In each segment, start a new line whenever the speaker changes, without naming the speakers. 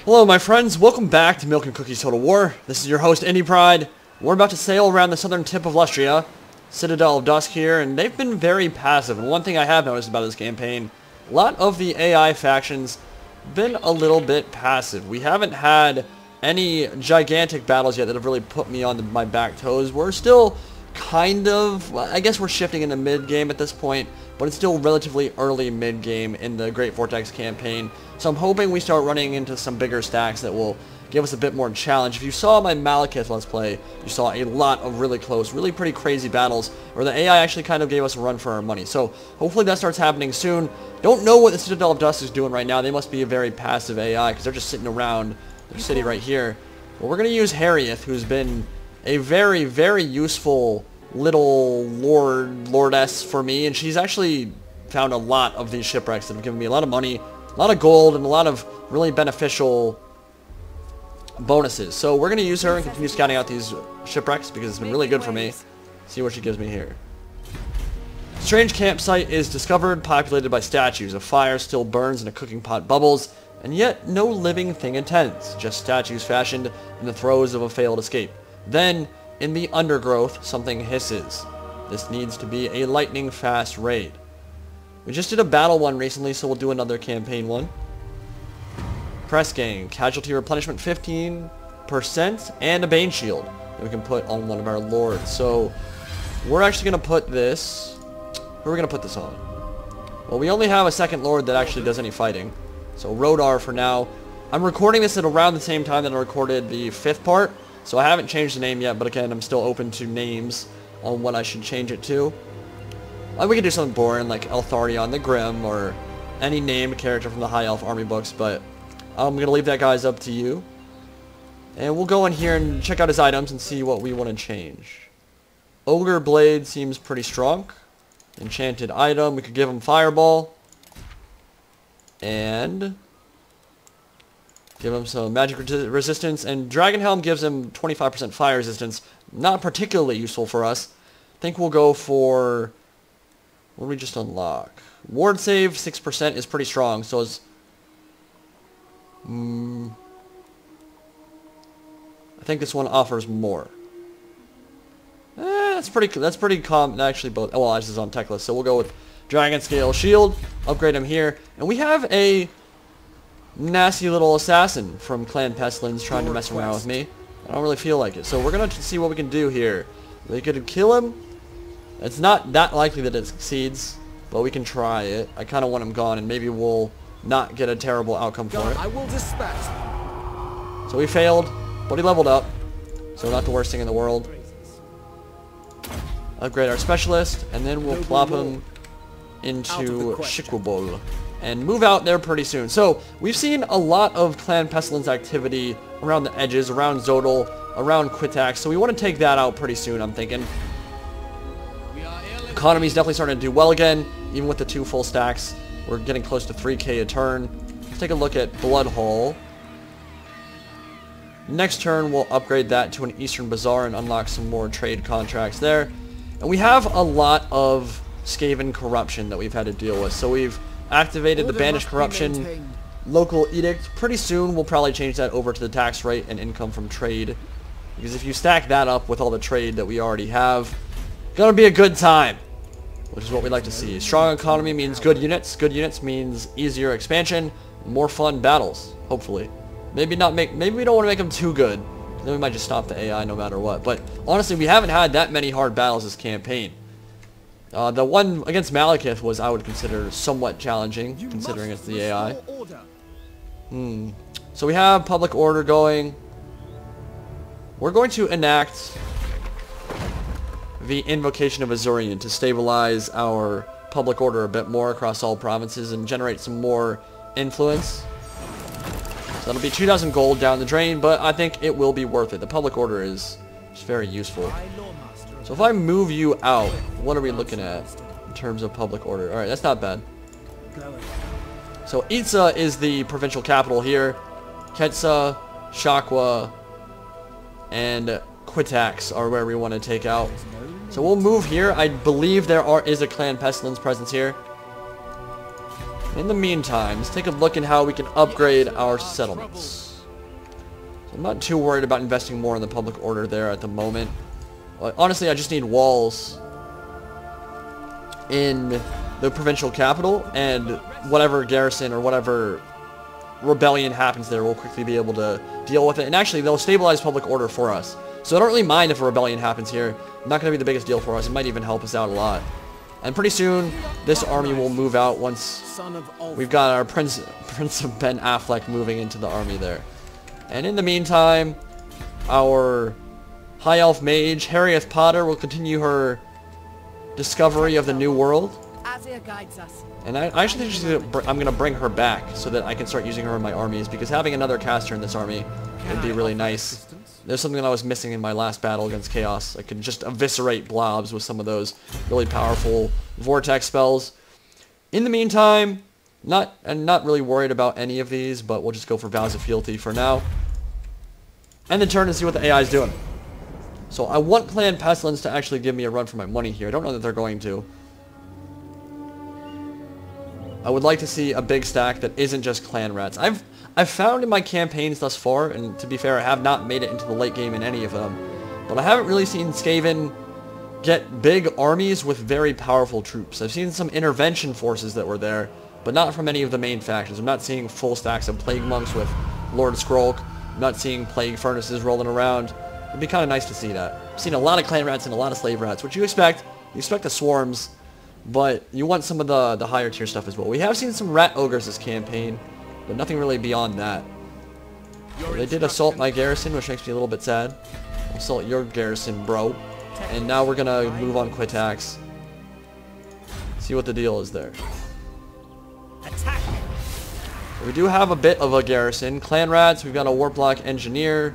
Hello my friends, welcome back to Milk and Cookies Total War. This is your host Indy Pride. We're about to sail around the southern tip of Lustria, Citadel of Dusk here, and they've been very passive. And one thing I have noticed about this campaign, a lot of the AI factions been a little bit passive. We haven't had any gigantic battles yet that have really put me on my back toes. We're still kind of, I guess we're shifting into mid-game at this point, but it's still relatively early mid-game in the Great Vortex campaign. So I'm hoping we start running into some bigger stacks that will give us a bit more challenge. If you saw my Malekith Let's Play, you saw a lot of really close, really pretty crazy battles where the AI actually kind of gave us a run for our money. So hopefully that starts happening soon. Don't know what the Citadel of Dusk is doing right now. They must be a very passive AI because they're just sitting around their city right here. But we're going to use Hoeth, who's been a very, very useful little lordess for me, and she's actually found a lot of these shipwrecks that have given me a lot of money, a lot of gold, and a lot of really beneficial bonuses. So we're going to use her and continue scouting out these shipwrecks because it's been really good for me. See what she gives me here. Strange campsite is discovered, populated by statues. A fire still burns and a cooking pot bubbles, and yet no living thing attends, just statues fashioned in the throes of a failed escape. Then, in the undergrowth, something hisses. This needs to be a lightning-fast raid. We just did a battle one recently, so we'll do another campaign one. Press gang, casualty replenishment 15%, and a Bane shield that we can put on one of our lords. So, we're actually going to put this... Who are we going to put this on? Well, we only have a second lord that actually does any fighting. So, Rodar for now. I'm recording this at around the same time that I recorded the 5th part. So I haven't changed the name yet, but again, I'm still open to names on what I should change it to. We could do something boring like Eltharion the Grim or any named character from the High Elf army books, but I'm going to leave that, guys, up to you. And we'll go in here and check out his items and see what we want to change. Ogre Blade seems pretty strong. Enchanted item, we could give him Fireball. And give him some magic resistance, and Dragon Helm gives him 25% fire resistance. Not particularly useful for us. I think we'll go for... What did we just unlock? Ward save, 6% is pretty strong, so is... I think this one offers more. That's pretty common, actually both... Oh, well, this is on Teclis, so we'll go with Dragon Scale Shield, upgrade him here, and we have a nasty little assassin from Clan Pestilens trying to mess around with me. I don't really feel like it. So we're going to see what we can do here. We could kill him. It's not that likely that it succeeds, but we can try it. I kind of want him gone, and maybe we'll not get a terrible outcome for it.
I will dispatch.
So we failed, but he leveled up. So not the worst thing in the world. Upgrade our specialist, and then we'll plop him into Shikwabol and move out there pretty soon. So, we've seen a lot of Clan Pestilens activity around the edges, around Zodal, around Quitax, so we want to take that out pretty soon, I'm thinking. Economy's definitely starting to do well again, even with the 2 full stacks. We're getting close to 3k a turn. Let's take a look at Bloodhall. Next turn, we'll upgrade that to an Eastern Bazaar and unlock some more trade contracts there. And we have a lot of Skaven corruption that we've had to deal with, so we've activated the Banished Corruption local edict. Pretty soon we'll probably change that over to the tax rate and income from trade, because if you stack that up with all the trade that we already have, gonna be a good time, which is what we like to see. Strong economy means good units means easier expansion, more fun battles, hopefully. Maybe we don't want to make them too good, then we might just stop the AI no matter what. But honestly, we haven't had that many hard battles this campaign. The one against Malekith was, I would consider, somewhat challenging, considering it's the AI. So we have public order going. We're going to enact the Invocation of Azurian to stabilize our public order a bit more across all provinces and generate some more influence. So that'll be 2,000 gold down the drain, but I think it will be worth it. The public order is just very useful. So if I move you out, what are we looking at in terms of public order? Alright, that's not bad. So Itza is the provincial capital here. Ketsa, Shakwa, and Quitax are where we want to take out. So we'll move here. I believe there is a Clan Pestilens presence here. In the meantime, let's take a look at how we can upgrade our settlements. So I'm not too worried about investing more in the public order there at the moment. Honestly, I just need walls in the provincial capital, and whatever garrison or whatever rebellion happens there, we'll quickly be able to deal with it. And actually, they'll stabilize public order for us. So I don't really mind if a rebellion happens here. Not going to be the biggest deal for us. It might even help us out a lot. And pretty soon, this army will move out once we've got our Prince of Ben Affleck moving into the army there. And in the meantime, our High Elf mage, Harrieth Potter, will continue her discovery of the New World. And I actually think I'm going to bring her back so that I can start using her in my armies, because having another caster in this army would be really nice. There's something that I was missing in my last battle against Chaos. I could just eviscerate blobs with some of those really powerful vortex spells. In the meantime, I'm not really worried about any of these, but we'll just go for Vows of Fealty for now. And then turn and see what the AI is doing. So I want Clan Pestilens to actually give me a run for my money here. I don't know that they're going to. I would like to see a big stack that isn't just clan rats. I've found in my campaigns thus far, and to be fair, I have not made it into the late game in any of them, but I haven't really seen Skaven get big armies with very powerful troops. I've seen some intervention forces that were there, but not from any of the main factions. I'm not seeing full stacks of Plague Monks with Lord Skrolk. I'm not seeing Plague Furnaces rolling around. It'd be kind of nice to see that. I've seen a lot of clan rats and a lot of slave rats, which you expect. You expect the swarms, but you want some of the higher tier stuff as well. We have seen some rat ogres this campaign, but nothing really beyond that. So they did assault my garrison, which makes me a little bit sad. Assault your garrison, bro. And now we're gonna move on Quitax. See what the deal is there.
Attack.
So we do have a bit of a garrison. Clan rats, we've got a Warplock engineer,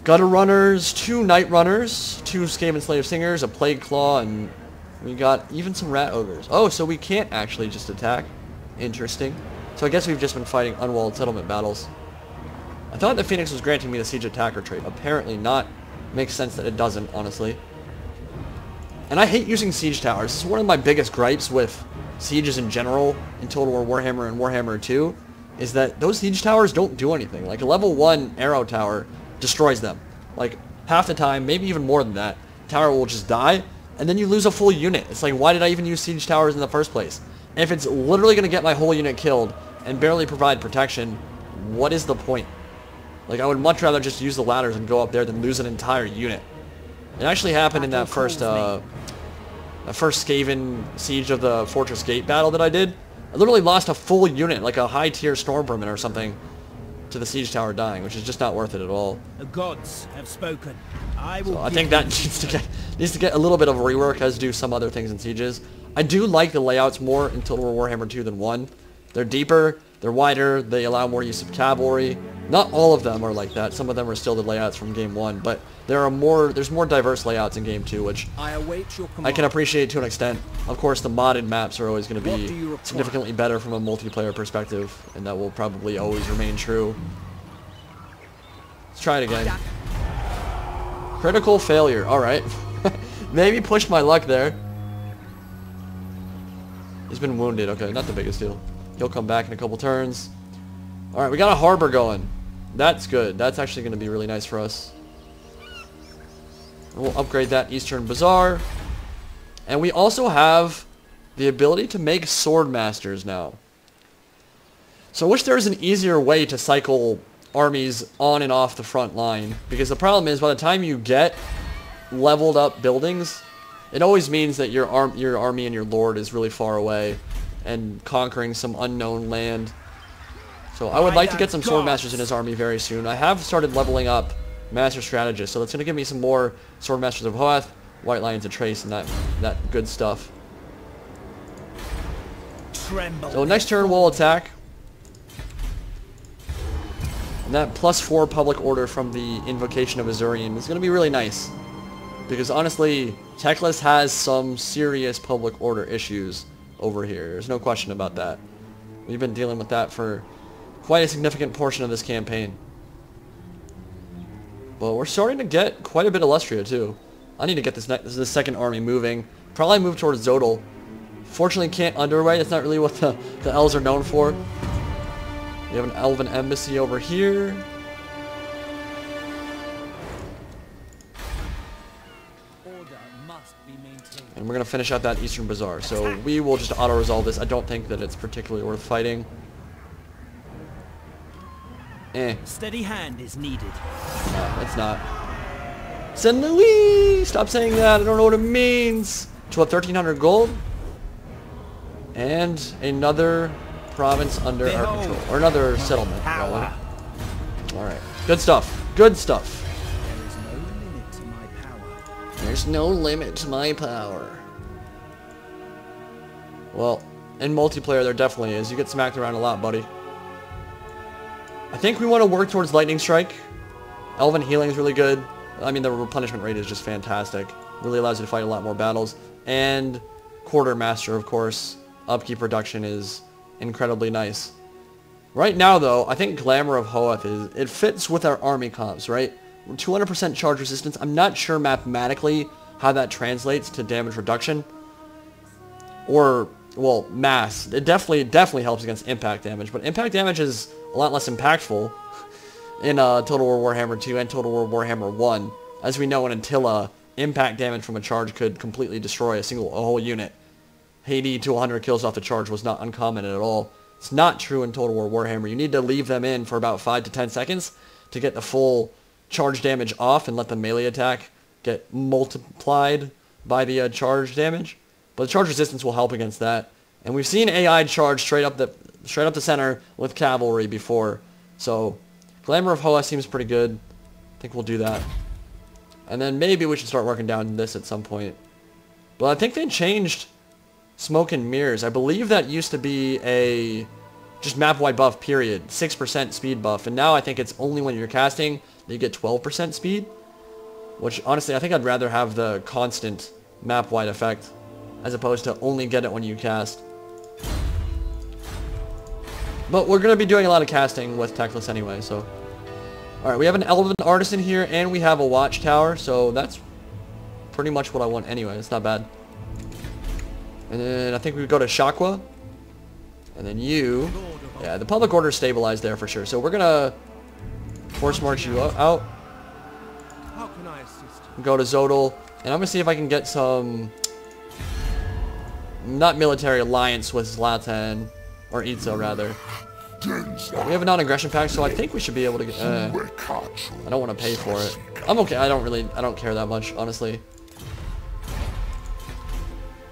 gutter runners, 2 night runners, 2 Skaven slave singers, a plague claw, and we got even some rat ogres. Oh, so we can't actually just attack. Interesting. So I guess we've just been fighting unwalled settlement battles. I thought the Phoenix was granting me the siege attacker trait. Apparently not. Makes sense that it doesn't, honestly. And I hate using siege towers. This is one of my biggest gripes with sieges in general in Total War Warhammer and Warhammer 2, is that those siege towers don't do anything. Like a level 1 arrow tower destroys them. Like half the time, maybe even more than that, tower will just die, and then you lose a full unit. It's like, why did I even use siege towers in the first place? And if it's literally going to get my whole unit killed and barely provide protection, what is the point? Like, I would much rather just use the ladders and go up there than lose an entire unit. It actually happened in that first Skaven Siege of the Fortress Gate battle that I did. I literally lost a full unit, like a high tier Stormvermin or something, to the siege tower dying, which is just not worth it at all.
The gods have spoken. I
think that needs to get a little bit of a rework, as do some other things in sieges. I do like the layouts more in Total War Warhammer 2 than 1. They're deeper, they're wider, they allow more use of cavalry. Not all of them are like that. Some of them are still the layouts from Game 1, but there's more diverse layouts in Game 2, which I can appreciate to an extent. Of course, the modded maps are always going to be significantly better from a multiplayer perspective, and that will probably always remain true. Let's try it again. Critical failure. Alright. Maybe pushed my luck there. He's been wounded. Okay, not the biggest deal. He'll come back in a couple turns. Alright, we got a harbor going. That's good. That's actually going to be really nice for us. We'll upgrade that Eastern Bazaar. And we also have the ability to make sword masters now. So I wish there was an easier way to cycle armies on and off the front line. Because the problem is, by the time you get leveled up buildings, it always means that your army and your lord is really far away and conquering some unknown land. So I would like to get some sword masters in his army very soon. I have started leveling up master strategists, so that's going to give me some more sword masters of Hoeth, white lions of Trace, and that good stuff. So next turn we'll attack. And that +4 public order from the Invocation of Azurian is going to be really nice. Because honestly, Teclis has some serious public order issues over here. There's no question about that. We've been dealing with that for quite a significant portion of this campaign. But we're starting to get quite a bit of Lustria too. I need to get this second army moving. Probably move towards Zodal. Fortunately can't underway. That's not really what the elves are known for. We have an elven embassy over here. we're going to finish out that Eastern Bazaar. So we will just auto-resolve this. I don't think that it's particularly worth fighting.
Steady hand is needed.
No, it's not. Saint Louis! Stop saying that. I don't know what it means. To what, 1,300 gold? And another province under our control. Or another settlement, rather. Alright. Good stuff. Good stuff. There's no limit to my power. Well, in multiplayer there definitely is. You get smacked around a lot, buddy. I think we want to work towards Lightning Strike. Elven Healing is really good. I mean, the replenishment rate is just fantastic. Really allows you to fight a lot more battles. And Quartermaster, of course. Upkeep reduction is incredibly nice. Right now, though, I think Glamour of Hoeth it fits with our army comps, right? 200% charge resistance. I'm not sure mathematically how that translates to damage reduction. Or, well, mass. It definitely helps against impact damage, but impact damage is a lot less impactful in Total War Warhammer 2 and Total War Warhammer 1. As we know in Attila, impact damage from a charge could completely destroy a whole unit. 80 to 100 kills off the charge was not uncommon at all. It's not true in Total War Warhammer. You need to leave them in for about 5 to 10 seconds to get the full charge damage off and let the melee attack get multiplied by the charge damage. But the charge resistance will help against that. And we've seen AI charge straight up the center with cavalry before. So Glamour of Hoeth seems pretty good. I think we'll do that. And then maybe we should start working down this at some point. But I think they changed Smoke and Mirrors. I believe that used to be a just map-wide buff, period. 6% speed buff. And now I think it's only when you're casting that you get 12% speed. Which, honestly, I think I'd rather have the constant map-wide effect as opposed to only get it when you cast. But we're going to be doing a lot of casting with Teclis anyway, so... Alright, we have an Elven Artisan here, and we have a Watchtower, so that's pretty much what I want anyway. It's not bad. And then I think we would go to Shakwa. And then you... Yeah, the public order is stabilized there for sure. So we're going to force march you out.
How can I assist you?
Go to Zodal. And I'm going to see if I can get some... Not military alliance with Zlatan. Or Itza, rather. We have a non-aggression pact, so I think we should be able to get... I don't want to pay for it. I'm okay. I don't care that much, honestly.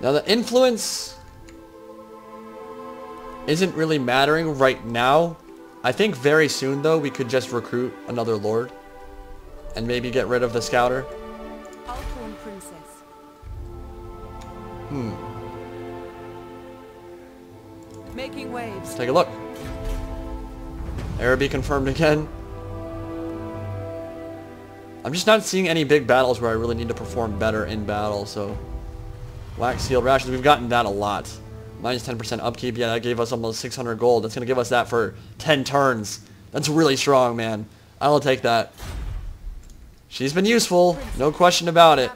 Now, the influence isn't really mattering right now. I think very soon, though, we could just recruit another lord. And maybe get rid of the scouter.
Making waves.
Let's take a look. Araby confirmed again. I'm just not seeing any big battles where I really need to perform better in battle, so... Wax sealed rations, we've gotten that a lot. Minus 10% upkeep, yeah, that gave us almost 600 gold. That's going to give us that for 10 turns. That's really strong, man. I'll take that. She's been useful, no question about it.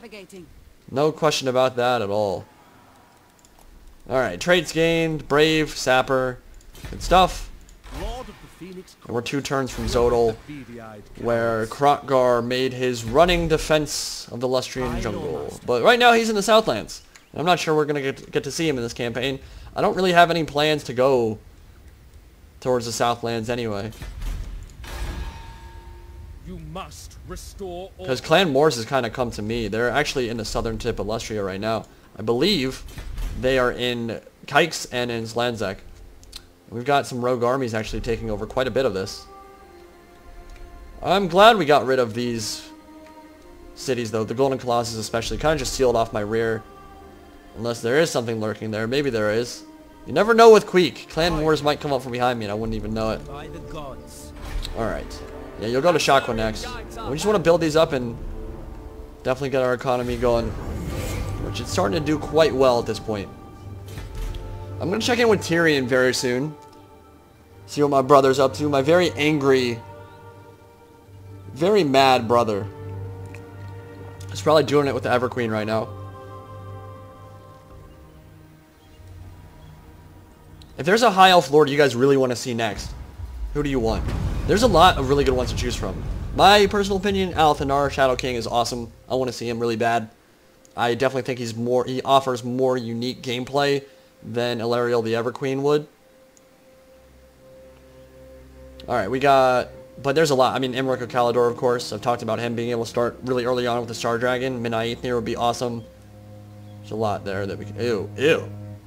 No question about that at all. Alright, traits gained, Brave, Sapper, good stuff. And we're 2 turns from Zodal, where Krotgar made his running defense of the Lustrian jungle. But right now he's in the Southlands. I'm not sure we're going to get to see him in this campaign. I don't really have any plans to go towards the Southlands anyway. Because Clan Morse has kind of come to me. They're actually in the southern tip of Lustria right now. I believe they are in Kikes and in Slanzek. We've got some rogue armies actually taking over quite a bit of this. I'm glad we got rid of these cities, though. The Golden Colossus especially kind of just sealed off my rear. Unless there is something lurking there. Maybe there is. You never know with Queek. Clan Wars might come up from behind me and I wouldn't even know it. Alright. Yeah, you'll go to Shakwa next. We just want to build these up and definitely get our economy going. Which it's starting to do quite well at this point. I'm going to check in with Tyrion very soon. See what my brother's up to. My very angry, very mad brother. He's probably doing it with the Everqueen right now. If there's a High Elf Lord you guys really want to see next, who do you want? There's a lot of really good ones to choose from. My personal opinion, Althanar, Shadow King, is awesome. I want to see him really bad. I definitely think he offers more unique gameplay than Ilariel the Everqueen would. Alright, we got... But there's a lot. I mean, Imric of Calidor, of course. I've talked about him being able to start really early on with the Star Dragon. Midnight Aether would be awesome. There's a lot there that we can... Ew.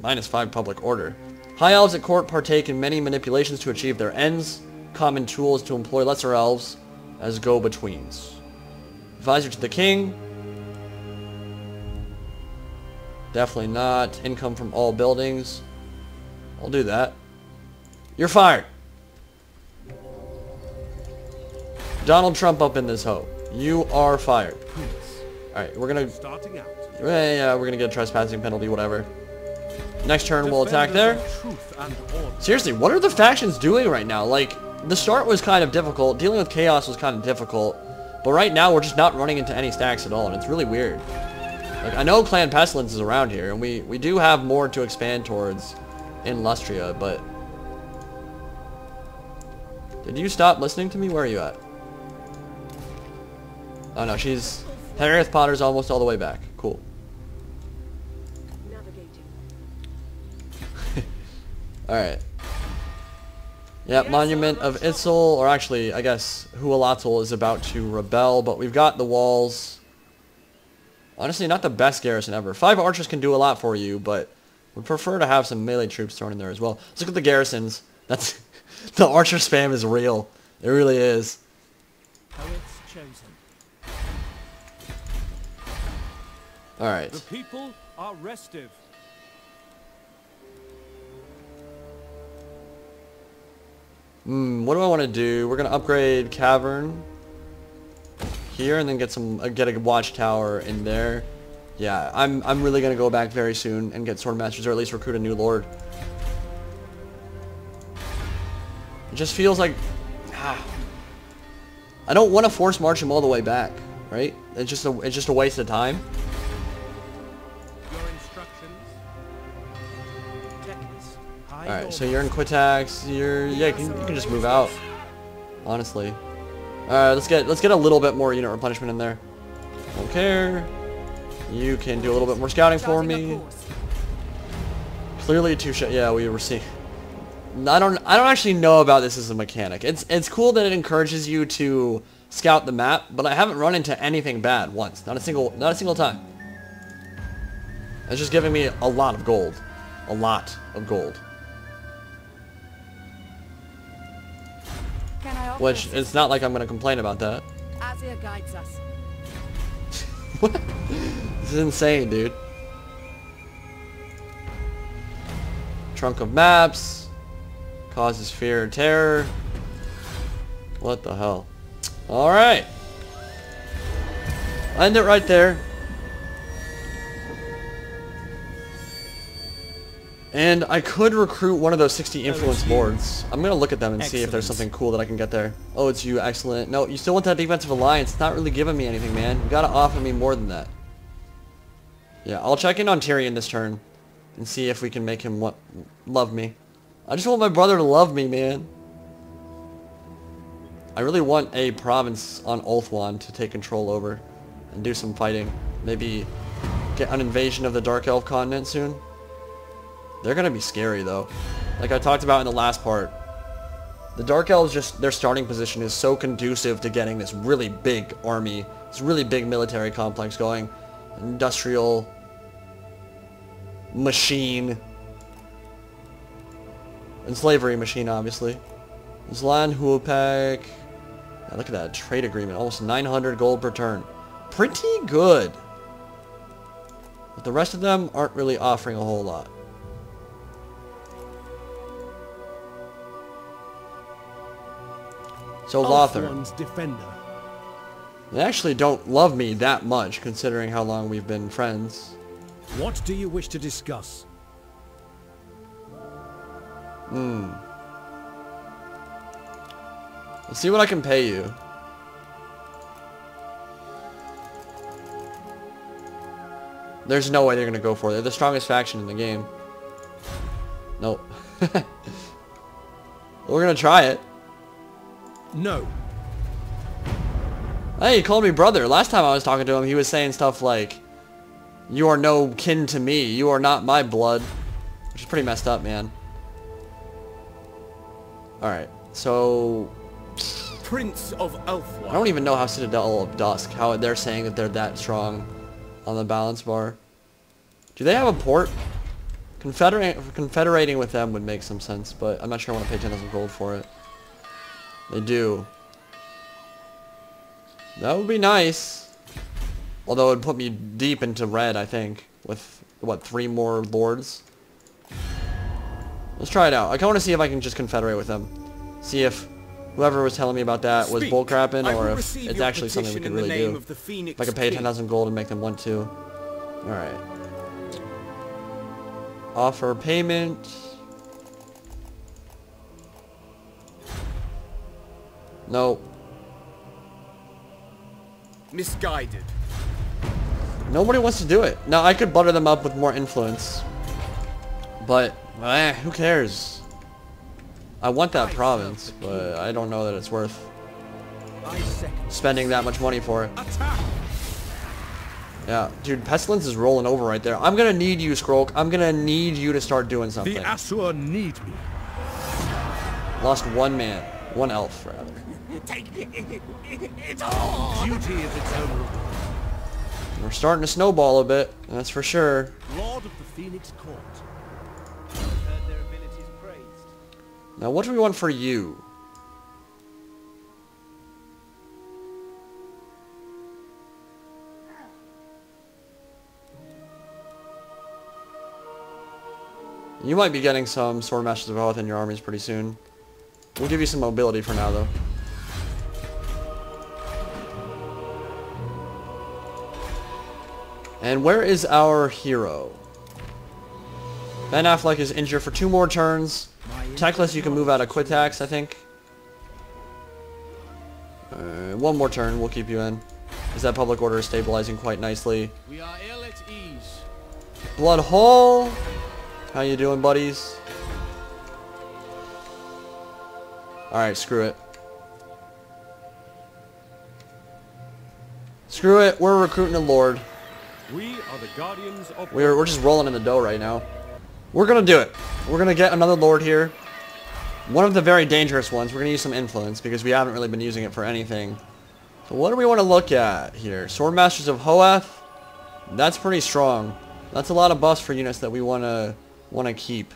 -5 public order. High Elves at court partake in many manipulations to achieve their ends. Common tool is to employ lesser elves as go-betweens. Advisor to the king. Definitely not. Income from all buildings. I'll do that. You're fired. Donald Trump up in this hoe. You are fired. Alright, we're gonna...
Starting out.
Yeah, we're gonna get a trespassing penalty, whatever. Next turn we'll attack there. Seriously, what are the factions doing right now? Like, the start was kind of difficult. Dealing with chaos was kind of difficult. But right now we're just not running into any stacks at all, and it's really weird. Like, I know Clan Pestilens is around here, and we do have more to expand towards in Lustria, but... Did you stop listening to me? Where are you at? Oh no, she's... Henriette Potter's almost all the way back. Cool. Alright. Yeah, Monument of Itzel, or actually, I guess, Hualatl is about to rebel, but we've got the walls. Honestly, not the best garrison ever. 5 archers can do a lot for you, but would prefer to have some melee troops thrown in there as well. Let's look at the garrisons. That's... the archer spam is real. It really is.
Hoeth's chosen.
Alright.
The people are restive.
What do I want to do? We're going to upgrade Cavern here and then get a watchtower in there. Yeah, I'm really going to go back very soon and get Swordmasters, or at least recruit a new lord. It just feels like... I don't want to force march him all the way back, right? It's just a waste of time.
Your instructions. Teclis.
Alright, so you're in Quitax, yeah, you can just move out. Honestly. Alright, let's get a little bit more unit replenishment in there. Don't care. You can do a little bit more scouting for me. Clearly yeah, we were seeing. I don't actually know about this as a mechanic. It's cool that it encourages you to scout the map, but I haven't run into anything bad once. Not a single time. It's just giving me a lot of gold. A lot of gold. Which, it's not like I'm going to complain about that.
Azir guides us.
What? This is insane, dude. Trunk of maps. Causes fear and terror. What the hell? Alright. End it right there. And I could recruit one of those 60 influence lords. I'm going to look at them and see if there's something cool that I can get there. Oh, it's you. Excellent. No, you still want that defensive alliance. It's not really giving me anything, man. You got to offer me more than that. Yeah, I'll check in on Tyrion this turn and see if we can make him love me. I just want my brother to love me, man. I really want a province on Ulthuan to take control over and do some fighting. Maybe get an invasion of the Dark Elf continent soon. They're going to be scary, though. Like I talked about in the last part, the Dark Elves, just their starting position is so conducive to getting this really big army, this really big military complex going. Industrial machine. And slavery machine, obviously. Zlan Huopek. Yeah, look at that trade agreement. Almost 900 gold per turn. Pretty good. But the rest of them aren't really offering a whole lot. So Lothar. They actually don't love me that much, considering how long we've been friends.
What do you wish to discuss?
Let's see what I can pay you. There's no way they're gonna go for it. They're the strongest faction in the game. Nope. We're gonna try it.
No.
Hey, he called me brother. Last time I was talking to him, he was saying stuff like, You are no kin to me. You are not my blood. Which is pretty messed up, man. Alright, so...
Prince of Elfwine.
I don't even know how Citadel of Dusk, how they're saying that they're that strong on the balance bar. Do they have a port? Confederating with them would make some sense, but I'm not sure I want to pay 10,000 gold for it. They do. That would be nice. Although it would put me deep into red, I think. With, what, 3 more lords? Let's try it out. I kind of want to see if I can just confederate with them. See if whoever was telling me about that was bullcrapping, or if it's actually something we could really do. If I could pay 10,000 gold and make them want to. Alright. Offer payment. No.
Misguided.
Nobody wants to do it. Now, I could butter them up with more influence. But, who cares? I want that province, but I don't know that it's worth spending that much money for it. Yeah, dude, Pestilens is rolling over right there. I'm gonna need you, Skrulk. I'm gonna need you to start doing something.
The Asur need me.
Lost 1 man. 1 elf, rather.
Duty is its own reward.
We're starting to snowball a bit, that's for sure.
Lord of the Phoenix Court.
Heard their abilities praised.
Now, what do we want for you? You might be getting some Swordmasters of Hoeth in your armies pretty soon. We'll give you some mobility for now, though. And where is our hero? Ben Affleck is injured for 2 more turns. Teclis, you can move out of Quitax, I think. 1 more turn, we'll keep you in. Is that public order is stabilizing quite nicely.
We are ill at ease.
Blood Hole! How you doing, buddies? Alright, screw it. Screw it, we're recruiting a lord.
We are the guardians of...
We're just rolling in the dough right now. We're gonna do it. We're gonna get another lord here. One of the very dangerous ones. We're gonna use some influence because we haven't really been using it for anything. So what do we want to look at here? Swordmasters of Hoeth. That's pretty strong. That's a lot of buffs for units that we wanna keep.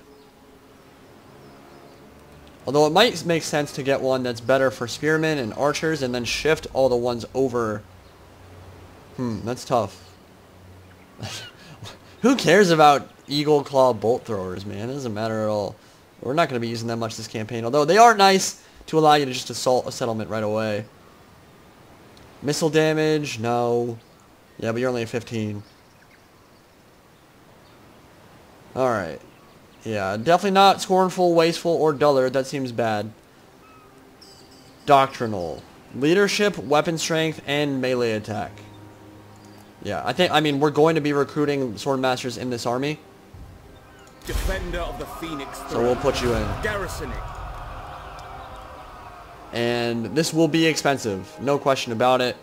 Although it might make sense to get one that's better for spearmen and archers and then shift all the ones over. That's tough. Who cares about Eagle Claw bolt throwers, man? It doesn't matter at all. We're not going to be using them much this campaign, although they are nice to allow you to just assault a settlement right away. Missile damage? No. Yeah, but you're only at 15. Alright. Yeah, definitely not Scornful, Wasteful, or Dullard. That seems bad. Doctrinal. Leadership, Weapon Strength, and Melee Attack. Yeah, I mean, we're going to be recruiting Swordmasters in this army.
Defender of the Phoenix
So we'll put you in.
Garrisoning.
And this will be expensive. No question about it.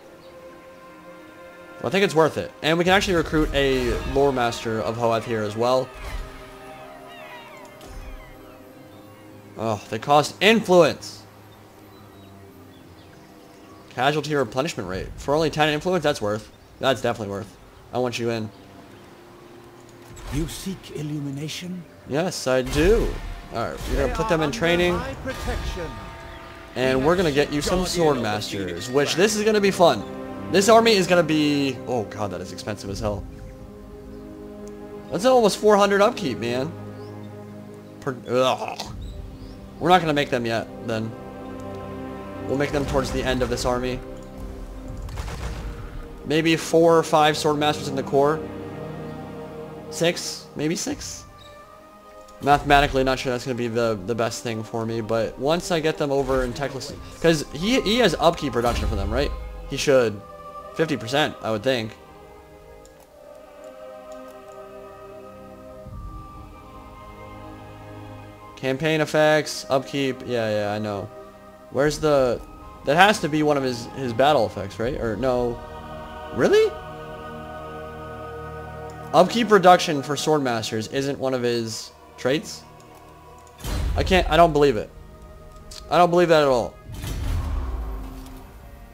I think it's worth it. And we can actually recruit a Loremaster of Hoeth here as well. Oh, they cost influence. Casualty replenishment rate. For only 10 influence, that's worth. That's definitely worth. I want you in.
You seek illumination?
Yes, I do. Alright, we're going to put them in training. And we're going to get you some Swordmasters, which this is going to be fun. This army is going to be... Oh god, that is expensive as hell. That's almost 400 upkeep, man. Ugh. We're not going to make them yet, then. We'll make them towards the end of this army. Maybe 4 or 5 Swordmasters in the core. 6? Maybe 6? Mathematically, not sure that's going to be the best thing for me, but once I get them over in Teclis... Because he has upkeep reduction for them, right? He should. 50%, I would think. Campaign effects, upkeep, yeah, I know. Where's the... That has to be one of his battle effects, right? Or no... Really? Upkeep reduction for Swordmasters isn't one of his traits? I don't believe it. I don't believe that at all.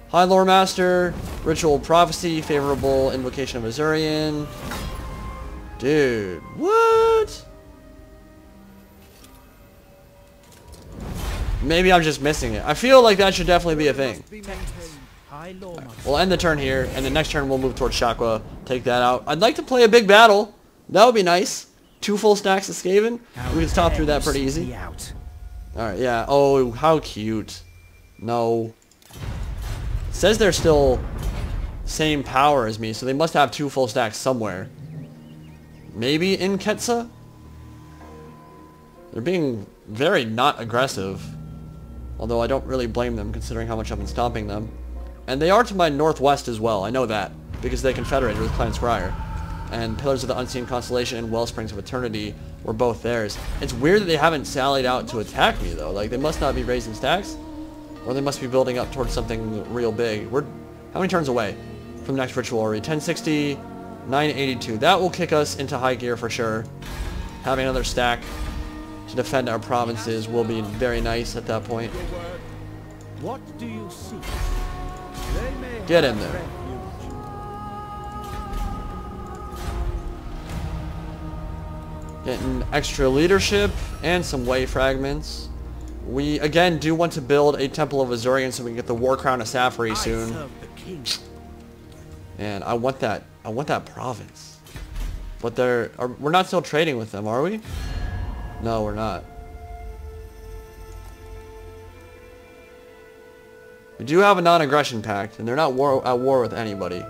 High Loremaster, Ritual Prophecy, Favorable Invocation of Azurian. Dude, what? Maybe I'm just missing it. I feel like that should definitely be a thing.
High Loremaster.
We'll end the turn here, and the next turn we'll move towards Shakwa, take that out. I'd like to play a big battle. That would be nice. 2 full stacks of Skaven. We can stop through that pretty easy. Alright, yeah. Oh, how cute. No. It says they're still same power as me, so they must have 2 full stacks somewhere. Maybe in Ketsa? They're being very not aggressive. Although I don't really blame them considering how much I've been stomping them. And they are to my northwest as well, I know that. Because they confederated with Clan Scryer. And Pillars of the Unseen Constellation and Wellsprings of Eternity were both theirs. It's weird that they haven't sallied out to attack me though. Like they must not be raising stacks. Or they must be building up towards something real big. We're how many turns away from the next Ritual Orrery? 1060, 982. That will kick us into high gear for sure. Having another stack to defend our provinces will be very nice at that point.
What do you seek?
Get in there. Getting extra leadership and some way fragments. We again do want to build a Temple of Azurian so we can get the War Crown of Safari soon. And I want that province. But we're not still trading with them, are we? No, we're not. We do have a non-aggression pact, and they're not at war with anybody.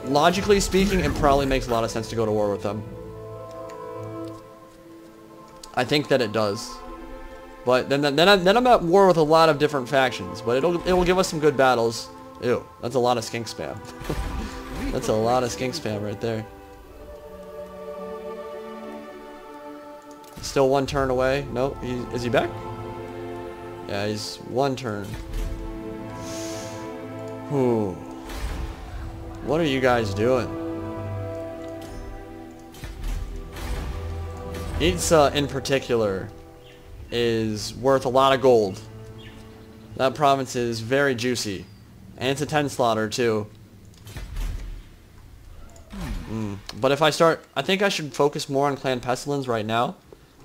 Logically speaking, it probably makes a lot of sense to go to war with them. I think that it does. But then I'm at war with a lot of different factions. But it'll give us some good battles. Ew, that's a lot of skink spam. That's a lot of skink spam right there. Still 1 turn away. No, is he back? Yeah, he's 1 turn. Whew. What are you guys doing? Itza in particular is worth a lot of gold. That province is very juicy. And it's a 10 slaughter too. But if I think I should focus more on Clan Pestilens right now.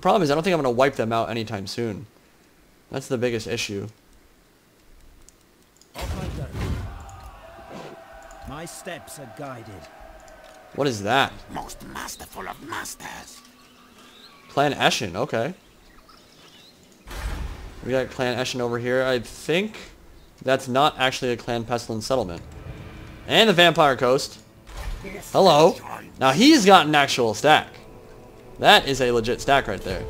Problem is I don't think I'm going to wipe them out anytime soon. That's the biggest issue.
My steps are guided.
What is that?
Most masterful of masters.
Clan Eshin, okay. We got Clan Eshin over here. I think that's not actually a Clan Pestilence settlement. And the Vampire Coast. Hello. Now he's got an actual stack. That is a legit stack right there.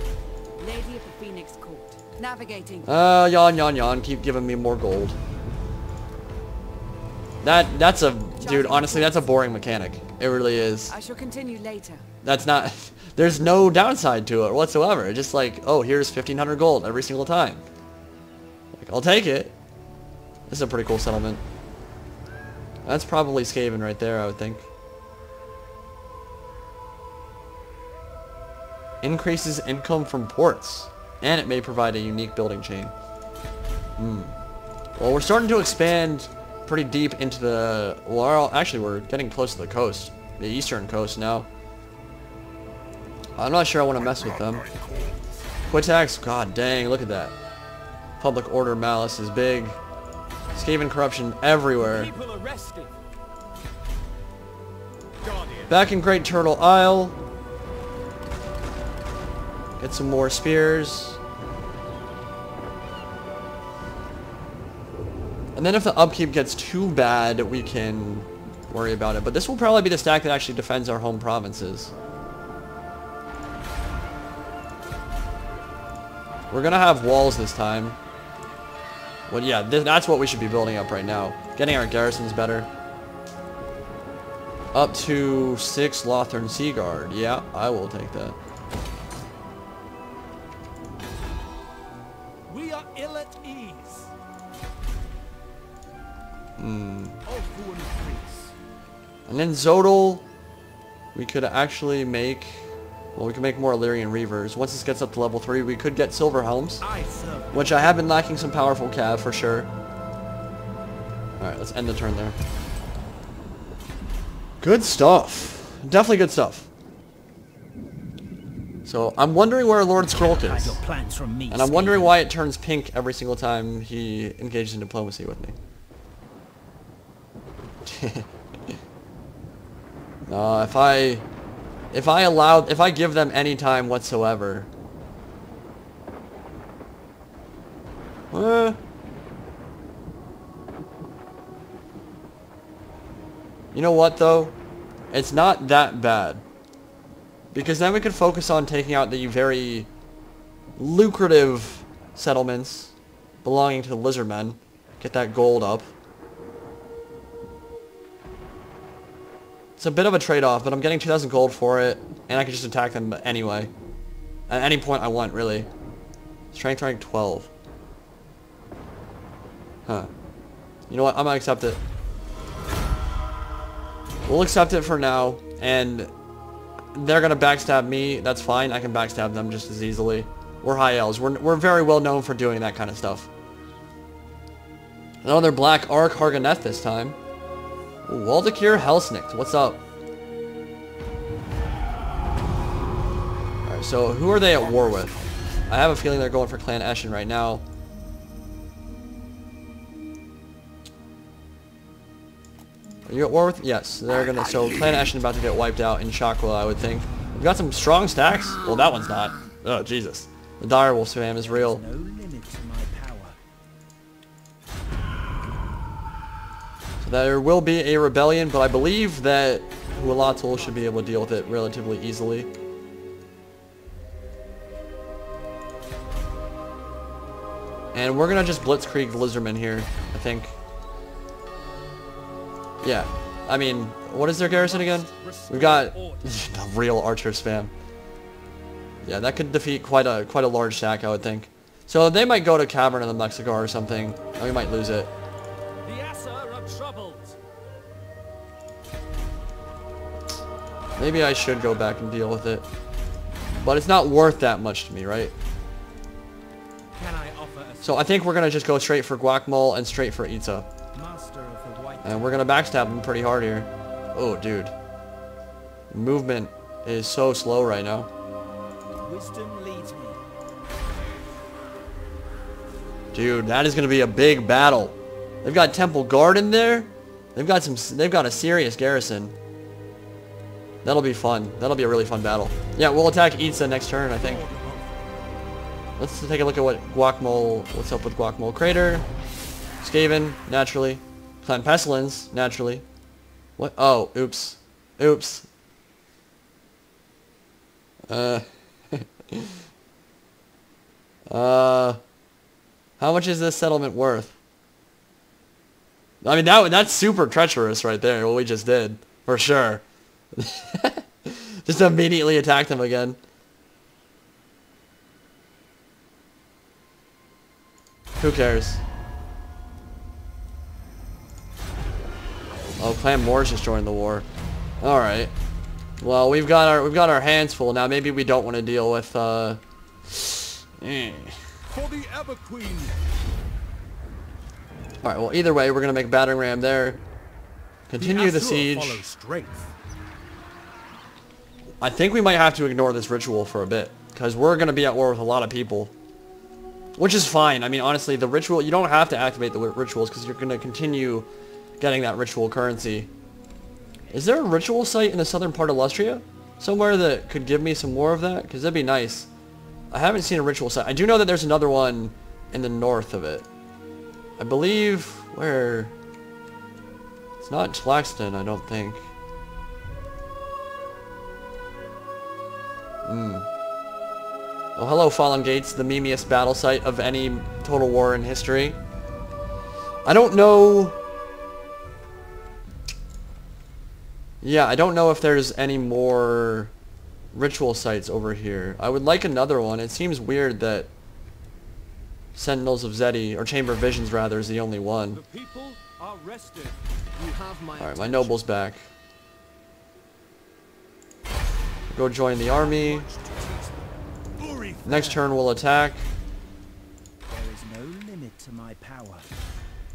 Lady of the Phoenix Court. Navigating.
Yawn. Keep giving me more gold. That's a... Dude, honestly, that's a boring mechanic. It really is.
I shall continue later.
That's not... There's no downside to it whatsoever. It's just like, oh, here's 1,500 gold every single time. Like, I'll take it. This is a pretty cool settlement. That's probably Skaven right there, I would think. Increases income from ports. And it may provide a unique building chain. Well, we're starting to expand pretty deep into the... Well, actually, we're getting close to the coast. The eastern coast now. I'm not sure I want to mess with them. Quitax, god dang, look at that. Public order malice is big. Skaven corruption everywhere.
People arrested.
Back in Great Turtle Isle. Get some more spears. And then if the upkeep gets too bad, we can worry about it. But this will probably be the stack that actually defends our home provinces. We're gonna have walls this time. Well, yeah, that's what we should be building up right now. Getting our garrisons better. Up to 6 Lothern Sea Guard. Yeah, I will take that.
We are ill at ease.
And then Zodal we could actually make... Well, we can make more Illyrian Reavers. Once this gets up to level 3, we could get Silver Helms. Which I have been lacking some powerful cav for sure. Alright, let's end the turn there. Good stuff. Definitely good stuff. So, I'm wondering where Lord Skrulk is. And I'm wondering why it turns pink every single time he engages in diplomacy with me. If I give them any time whatsoever. You know what though? It's not that bad. Because then we could focus on taking out the very lucrative settlements belonging to the Lizardmen. Get that gold up. It's a bit of a trade-off, but I'm getting 2,000 gold for it, and I can just attack them anyway. At any point I want, really. Strength rank 12. Huh. You know what? I'm gonna accept it. We'll accept it for now, and they're gonna backstab me. That's fine. I can backstab them just as easily. We're High Elves. We're very well known for doing that kind of stuff. Another Black Ark Harganeth this time. Waldekir Helsnicht, what's up? Alright, so who are they at war with? I have a feeling they're going for Clan Eshin right now. Are you at war with? Yes, they're gonna. So Clan Eshin about to get wiped out in Chakra, I would think. We've got some strong stacks. Well, that one's not. Oh, Jesus. The Direwolf spam is real.
No limit to my power.
There will be a rebellion, but I believe that Hualatul should be able to deal with it relatively easily. And we're gonna just blitzkrieg the Lizardmen here, I think. Yeah, I mean, what is their garrison again? We've got the real archer spam. Yeah, that could defeat quite a large stack, I would think. So they might go to Cavern in the Mexico or something, and we might lose it. Maybe I should go back and deal with it. But it's not worth that much to me, right? So I think we're going to just go straight for Guacamole and straight for Itza. And we're going to backstab him pretty hard here. Oh, dude. Movement is so slow right now.
Wisdom leads me.
Dude, that is going to be a big battle. They've got Temple Guard in there. They've got a serious garrison. That'll be fun. That'll be a really fun battle. Yeah, we'll attack Itza next turn, I think. Let's take a look at what's up with Guacamole Crater. Skaven, naturally. Clan Pestilens, naturally. What? Oh, oops. Oops. How much is this settlement worth? I mean, that's super treacherous right there, what we just did. For sure. Just immediately attack them again. Who cares? Oh, Clan Moors just joined the war. All right. Well, we've got our hands full now. Maybe we don't want to deal with. For the Everqueen. All right. Well, either way, we're gonna make a battering ram there. Continue the siege. I think we might have to ignore this ritual for a bit, because we're going to be at war with a lot of people. Which is fine. I mean, honestly, the ritual, you don't have to activate the rituals, because you're going to continue getting that ritual currency. Is there a ritual site in the southern part of Lustria? Somewhere that could give me some more of that? Because that'd be nice. I haven't seen a ritual site. I do know that there's another one in the north of it. I believe, where? It's not Tlaxton, I don't think. Oh, hello, Fallen Gates, the memeiest battle site of any Total War in history. I don't know... Yeah, I don't know if there's any more ritual sites over here. I would like another one. It seems weird that Sentinels of Zeti, or Chamber of Visions rather, is the only one.
The people are rested. You have my
Alright, my noble's back. Go join the army. Next turn we'll attack.
There is no limit to my power.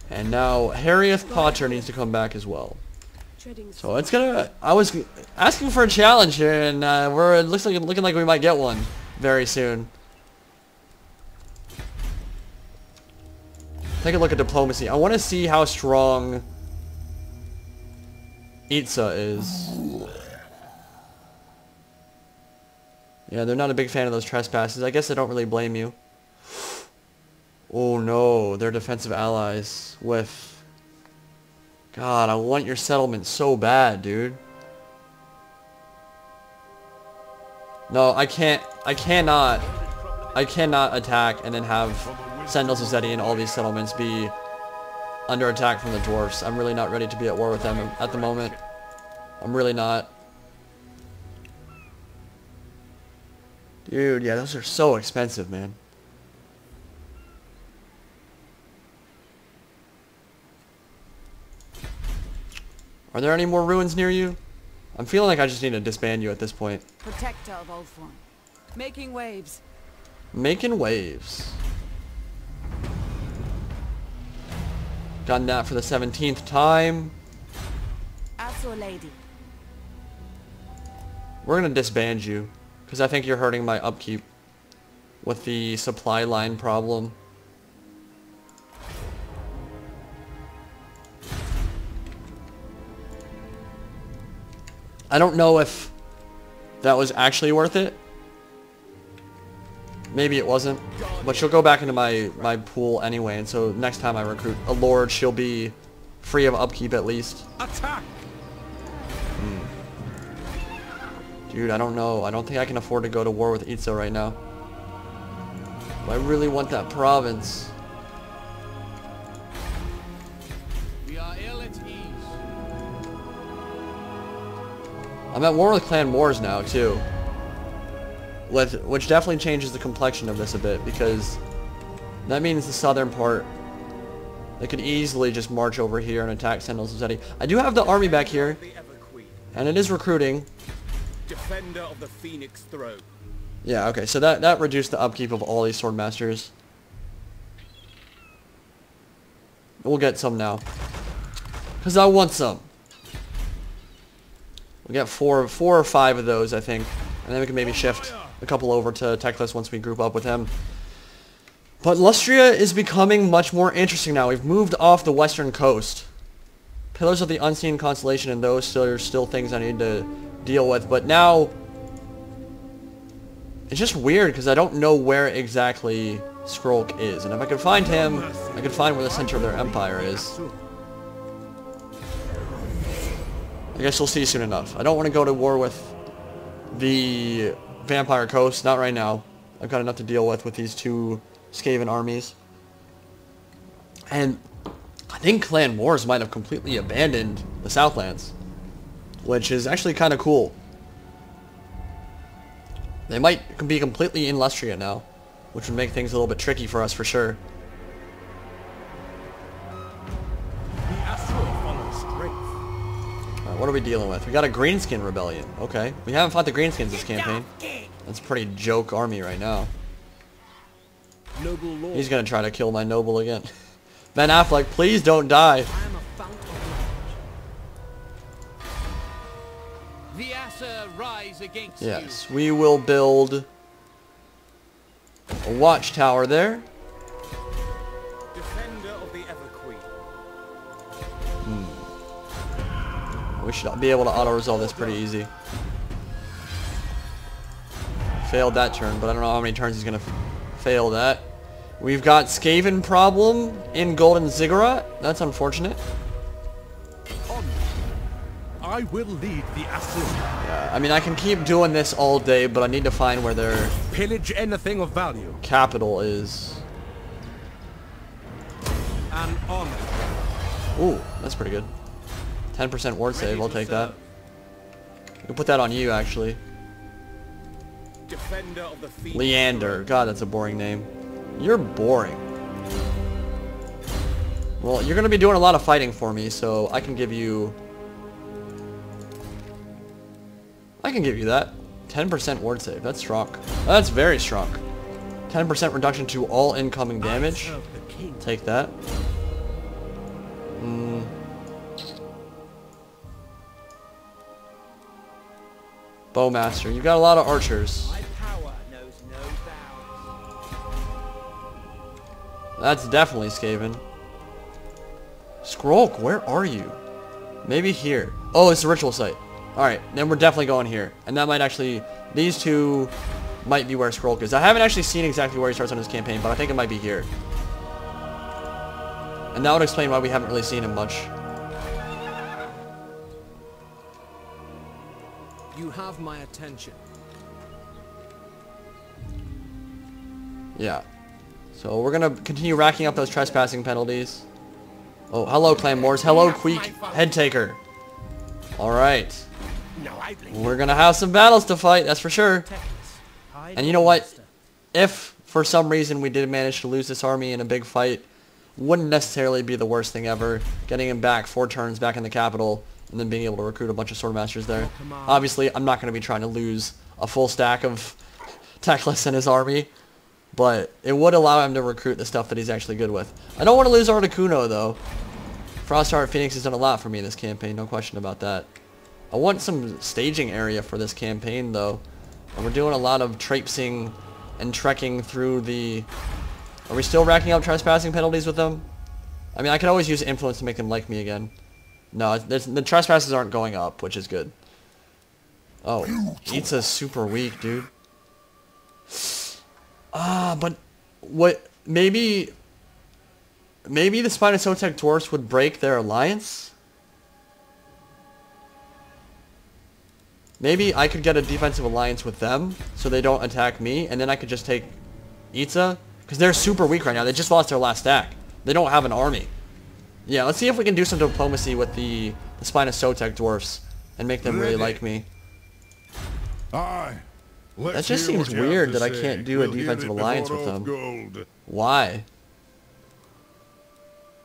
And now Harrieth Potter needs to come back as well. So it's gonna. I was asking for a challenge here, and it looks like looking like we might get one very soon. Take a look at diplomacy. I want to see how strong Itza is. Yeah, they're not a big fan of those trespasses. I guess I don't really blame you. Oh no, they're defensive allies with... God, I want your settlement so bad, dude. No, I cannot attack and then have Sentinels of Zeti and all these settlements be under attack from the dwarfs. I'm really not ready to be at war with them at the moment. I'm really not. Dude, yeah, those are so expensive, man. Are there any more ruins near you? I'm feeling like I just need to disband you at this point.
Protector of Ultron. Making waves.
Making waves. Done that for the 17th time.
Azure Lady.
We're gonna disband you, because I think you're hurting my upkeep with the supply line problem. I don't know if that was actually worth it. Maybe it wasn't, but she'll go back into my pool anyway, and so next time I recruit a lord, she'll be free of upkeep at least.
Attack!
Dude, I don't know. I don't think I can afford to go to war with Itza right now. But I really want that province.
We are ill at ease.
I'm at war with Clan Moors now too. Which definitely changes the complexion of this a bit, because that means the southern part, they could easily just march over here and attack Sentinels of Zeti. I do have the army back here, and it is recruiting.
Defender of the Phoenix Throne.
Yeah, okay, so that reduced the upkeep of all these Swordmasters. We'll get some now, because I want some. We'll get four or five of those, I think, and then we can maybe shift a couple over to Teclis once we group up with him. But Lustria is becoming much more interesting now. We've moved off the western coast. Pillars of the Unseen Constellation, and those are still things I need to deal with. But now, it's just weird because I don't know where exactly Skrolk is. And if I could find him, I could find where the center of their empire is. I guess we'll see soon enough. I don't want to go to war with the Vampire Coast, not right now. I've got enough to deal with these two Skaven armies. And I think Clan Moors might have completely abandoned the Southlands, which is actually kind of cool. They might be completely in Lustria now, which would make things a little bit tricky for us for sure.
The Astral follows strength.
Alright, what are we dealing with? We got a Greenskin rebellion. Okay. We haven't fought the Greenskins this campaign. That's a pretty joke army right now.
Noble Lord.
He's gonna try to kill my noble again. Ben Affleck, please don't die.
I am a fount of light. The Asa rise against
Yes, we will build a watchtower there.
you. Defender of the Everqueen.
We should be able to auto-resolve this pretty easy. Failed that turn, but I don't know how many turns he's gonna fail that. We've got Skaven problem in Golden Ziggurat. That's unfortunate.
I will lead the Asa.
Yeah, I mean, I can keep doing this all day, but I need to find where their
Pillage anything of value.
capital is.
An honor.
Ooh, that's pretty good. 10% ward save, I'll take that. We can put that on you, actually.
Defender of the Phoenix.
Leander. God, that's a boring name. You're boring. Well, you're going to be doing a lot of fighting for me, so I can give you... I can give you that. 10% ward save. That's strong. That's very strong. 10% reduction to all incoming damage. Take that. Bowmaster. You've got a lot of archers.
My power knows no bounds.
That's definitely Skaven. Skrolk, where are you? Maybe here. Oh, it's the ritual site. Alright, then we're definitely going here. And that might actually... These two might be where Skrolk is. I haven't actually seen exactly where he starts on his campaign, but I think it might be here. And that would explain why we haven't really seen him much.
You have my attention.
Yeah. So we're gonna continue racking up those trespassing penalties. Oh, hello, Claymores. Hello, Queek Headtaker. Alright. We're gonna have some battles to fight, that's for sure. And you know what? If, for some reason, we did manage to lose this army in a big fight, wouldn't necessarily be the worst thing ever. Getting him back 4 turns back in the capital, and then being able to recruit a bunch of Swordmasters there. Obviously, I'm not going to be trying to lose a full stack of Teclis and his army, but it would allow him to recruit the stuff that he's actually good with. I don't want to lose Articuno, though. Frostheart Phoenix has done a lot for me in this campaign, no question about that. I want some staging area for this campaign, though. And we're doing a lot of traipsing and trekking through the... Are we still racking up trespassing penalties with them? I mean, I could always use influence to make them like me again. No, the trespasses aren't going up, which is good. Oh, Itza's super weak, dude. But what? Maybe the Spinosotek dwarfs would break their alliance. Maybe I could get a defensive alliance with them, so they don't attack me, and then I could just take Itza, because they're super weak right now. They just lost their last stack. They don't have an army. Yeah, let's see if we can do some diplomacy with the Spinosotek dwarfs and make them really like me. That just seems weird that I can't do a defensive alliance with them. Why?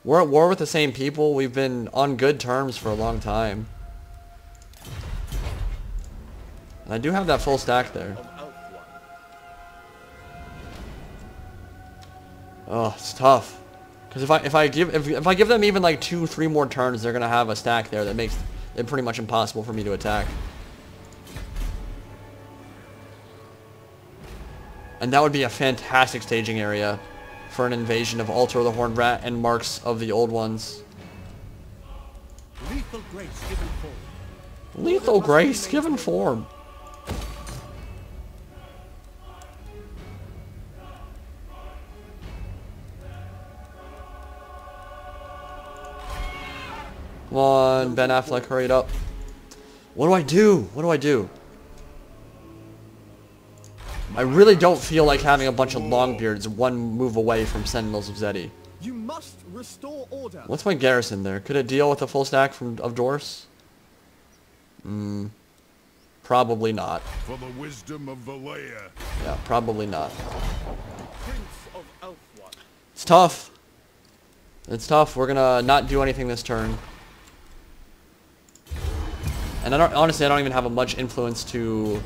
We're at war with the same people. We've been on good terms for a long time. And I do have that full stack there. Oh, it's tough. Because if I give them even like 2-3 more turns, they're gonna have a stack there that makes it pretty much impossible for me to attack. And that would be a fantastic staging area for an invasion of Altar of the Horned Rat and Marks of the Old Ones.
Lethal grace given form.
Lethal grace given form. Come on, Ben Affleck, hurry it up. What do I do? What do I do? I really don't feel like having a bunch of Longbeards one move away from Sentinels of Zeddy.
You must restore order.
What's my garrison there? Could it deal with a full stack of dwarfs? Probably not.
For the wisdom of Valea.
Yeah, probably not.
Prince of Elfwat.
It's tough. It's tough. We're gonna not do anything this turn. And honestly, I don't even have much influence to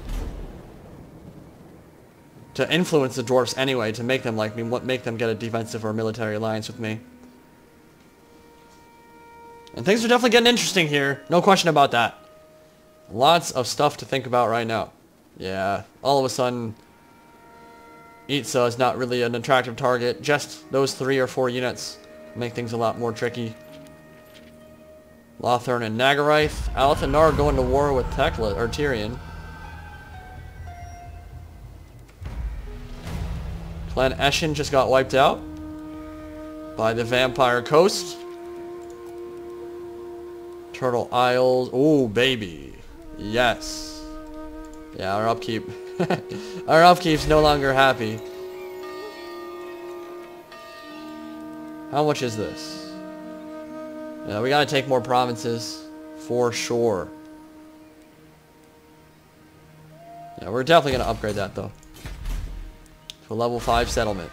influence the dwarfs anyway, to make them like me, make them get a defensive or military alliance with me. And things are definitely getting interesting here. No question about that. Lots of stuff to think about right now. Yeah, all of a sudden, Itza is not really an attractive target. Just those 3 or 4 units make things a lot more tricky. Lothern and Nagarath. Alathanar going to war with Teclis, or Tyrion. Clan Eshin just got wiped out by the Vampire Coast. Turtle Isles. Ooh, baby. Yes. Yeah, our upkeep. Our upkeep's no longer happy. How much is this? Yeah, we gotta take more provinces. For sure. Yeah, we're definitely gonna upgrade that, though. To a level 5 settlement.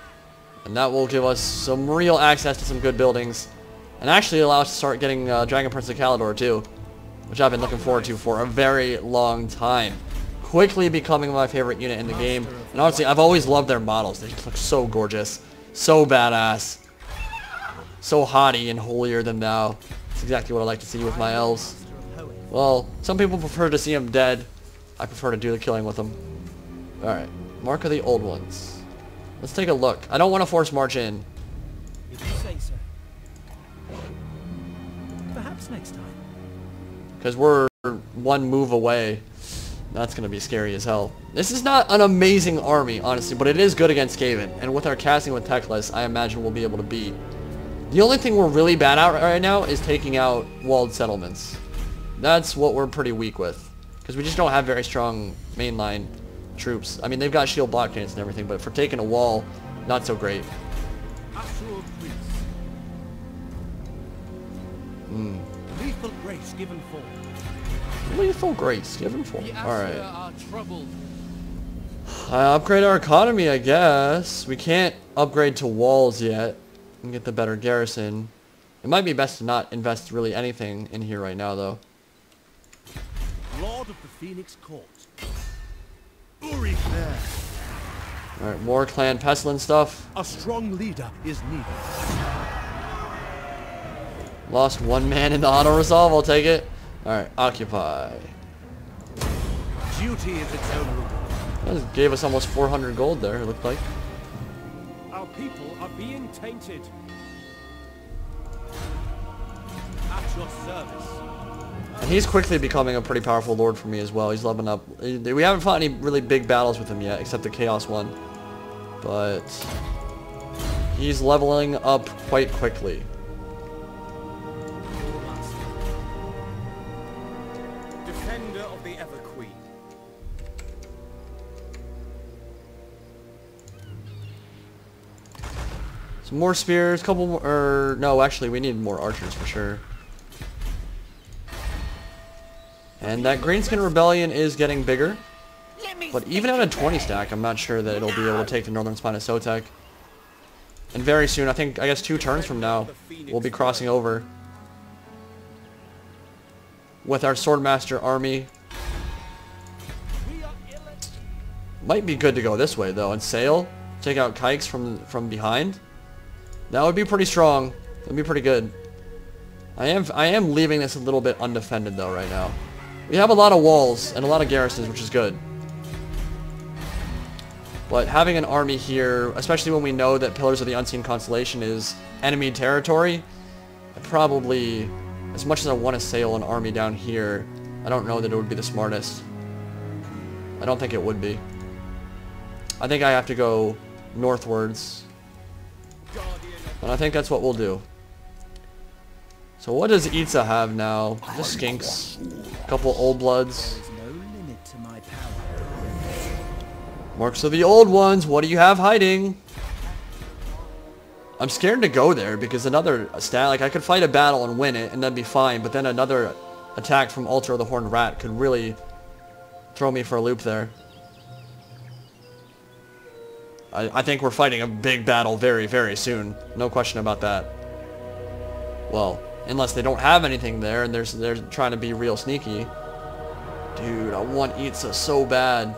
And that will give us some real access to some good buildings. And actually allow us to start getting Dragon Prince of Calidor, too. Which I've been looking forward to for a very long time. quickly becoming my favorite unit in the game. And honestly, I've always loved their models. They just look so gorgeous. So badass. So haughty and holier than thou. That's exactly what I like to see with my elves. Well, some people prefer to see them dead. I prefer to do the killing with them. Alright. Mark of the Old Ones. Let's take a look. I don't want to force march in.
If you say so. Perhaps next time.
Because we're one move away. That's going to be scary as hell. This is not an amazing army, honestly, but it is good against Skaven. And with our casting with Teclis, I imagine we'll be able to beat. The only thing we're really bad at right now is taking out walled settlements. That's what we're pretty weak with. Because we just don't have very strong mainline troops. I mean, they've got shield blockades and everything, but for taking a wall, not so great.
Lethal grace given for.
Lethal grace given for. Alright.
Are troubled.
Upgrade our economy, I guess. We can't upgrade to walls yet and get the better garrison. It might be best to not invest really anything in here right now, though.
Lord of the Phoenix Court.
Alright, more clan Pestilens stuff.
A strong leader is needed.
Lost one man in the auto-resolve, I'll take it. Alright, occupy.
Duty is its own reward.
That just gave us almost 400 gold there, it looked like.
Our people are being tainted. At your service.
And he's quickly becoming a pretty powerful lord for me as well. He's leveling up. We haven't fought any really big battles with him yet, except the Chaos one. But he's leveling up quite quickly.
Defender of the Ever Queen.
Some more spears, couple more, no, actually we need more archers for sure. And that Greenskin Rebellion is getting bigger. But even at a 20 stack, I'm not sure that it'll be able to take the Northern Spine of Sotek. And very soon, I guess 2 turns from now, we'll be crossing over with our Swordmaster army. Might be good to go this way though and sail, take out kikes from behind. That would be pretty strong. That'd be pretty good. I am leaving this a little bit undefended though right now. We have a lot of walls and a lot of garrisons, which is good. But having an army here, especially when we know that Pillars of the Unseen Constellation is enemy territory, I probably, as much as I want to sail an army down here, I don't know that it would be the smartest. I don't think it would be. I think I have to go northwards. And I think that's what we'll do. So what does Itza have now? Just skinks. A couple old bloods. Marks of the Old Ones, what do you have hiding? I'm scared to go there because another stat, like I could fight a battle and win it and that'd be fine, but then another attack from Altar of the Horned Rat could really throw me for a loop there. I think we're fighting a big battle very, very soon. No question about that. Well, unless they don't have anything there and they're trying to be real sneaky. Dude, I want Itza so bad.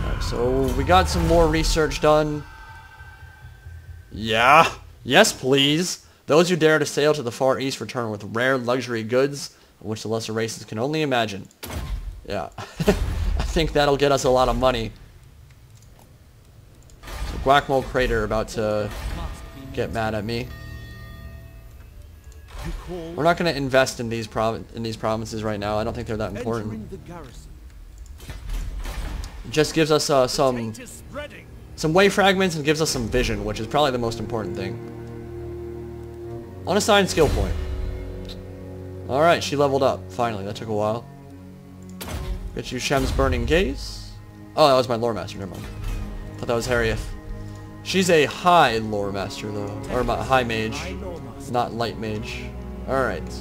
Alright, so we got some more research done. Yeah. Yes, please. Those who dare to sail to the Far East return with rare luxury goods, which the lesser races can only imagine. Yeah. I think that'll get us a lot of money. So Guacamole Crater about to get mad at me. We're not going to invest in these provinces right now. I don't think they're that important. It just gives us some way fragments and gives us some vision, which is probably the most important thing. Unassigned skill point. Alright, she leveled up. Finally, that took a while. Get you Shem's Burning Gaze. Oh, that was my Loremaster, never mind. Thought that was Hoeth. She's a high Loremaster though, or high mage, not light mage. Alright.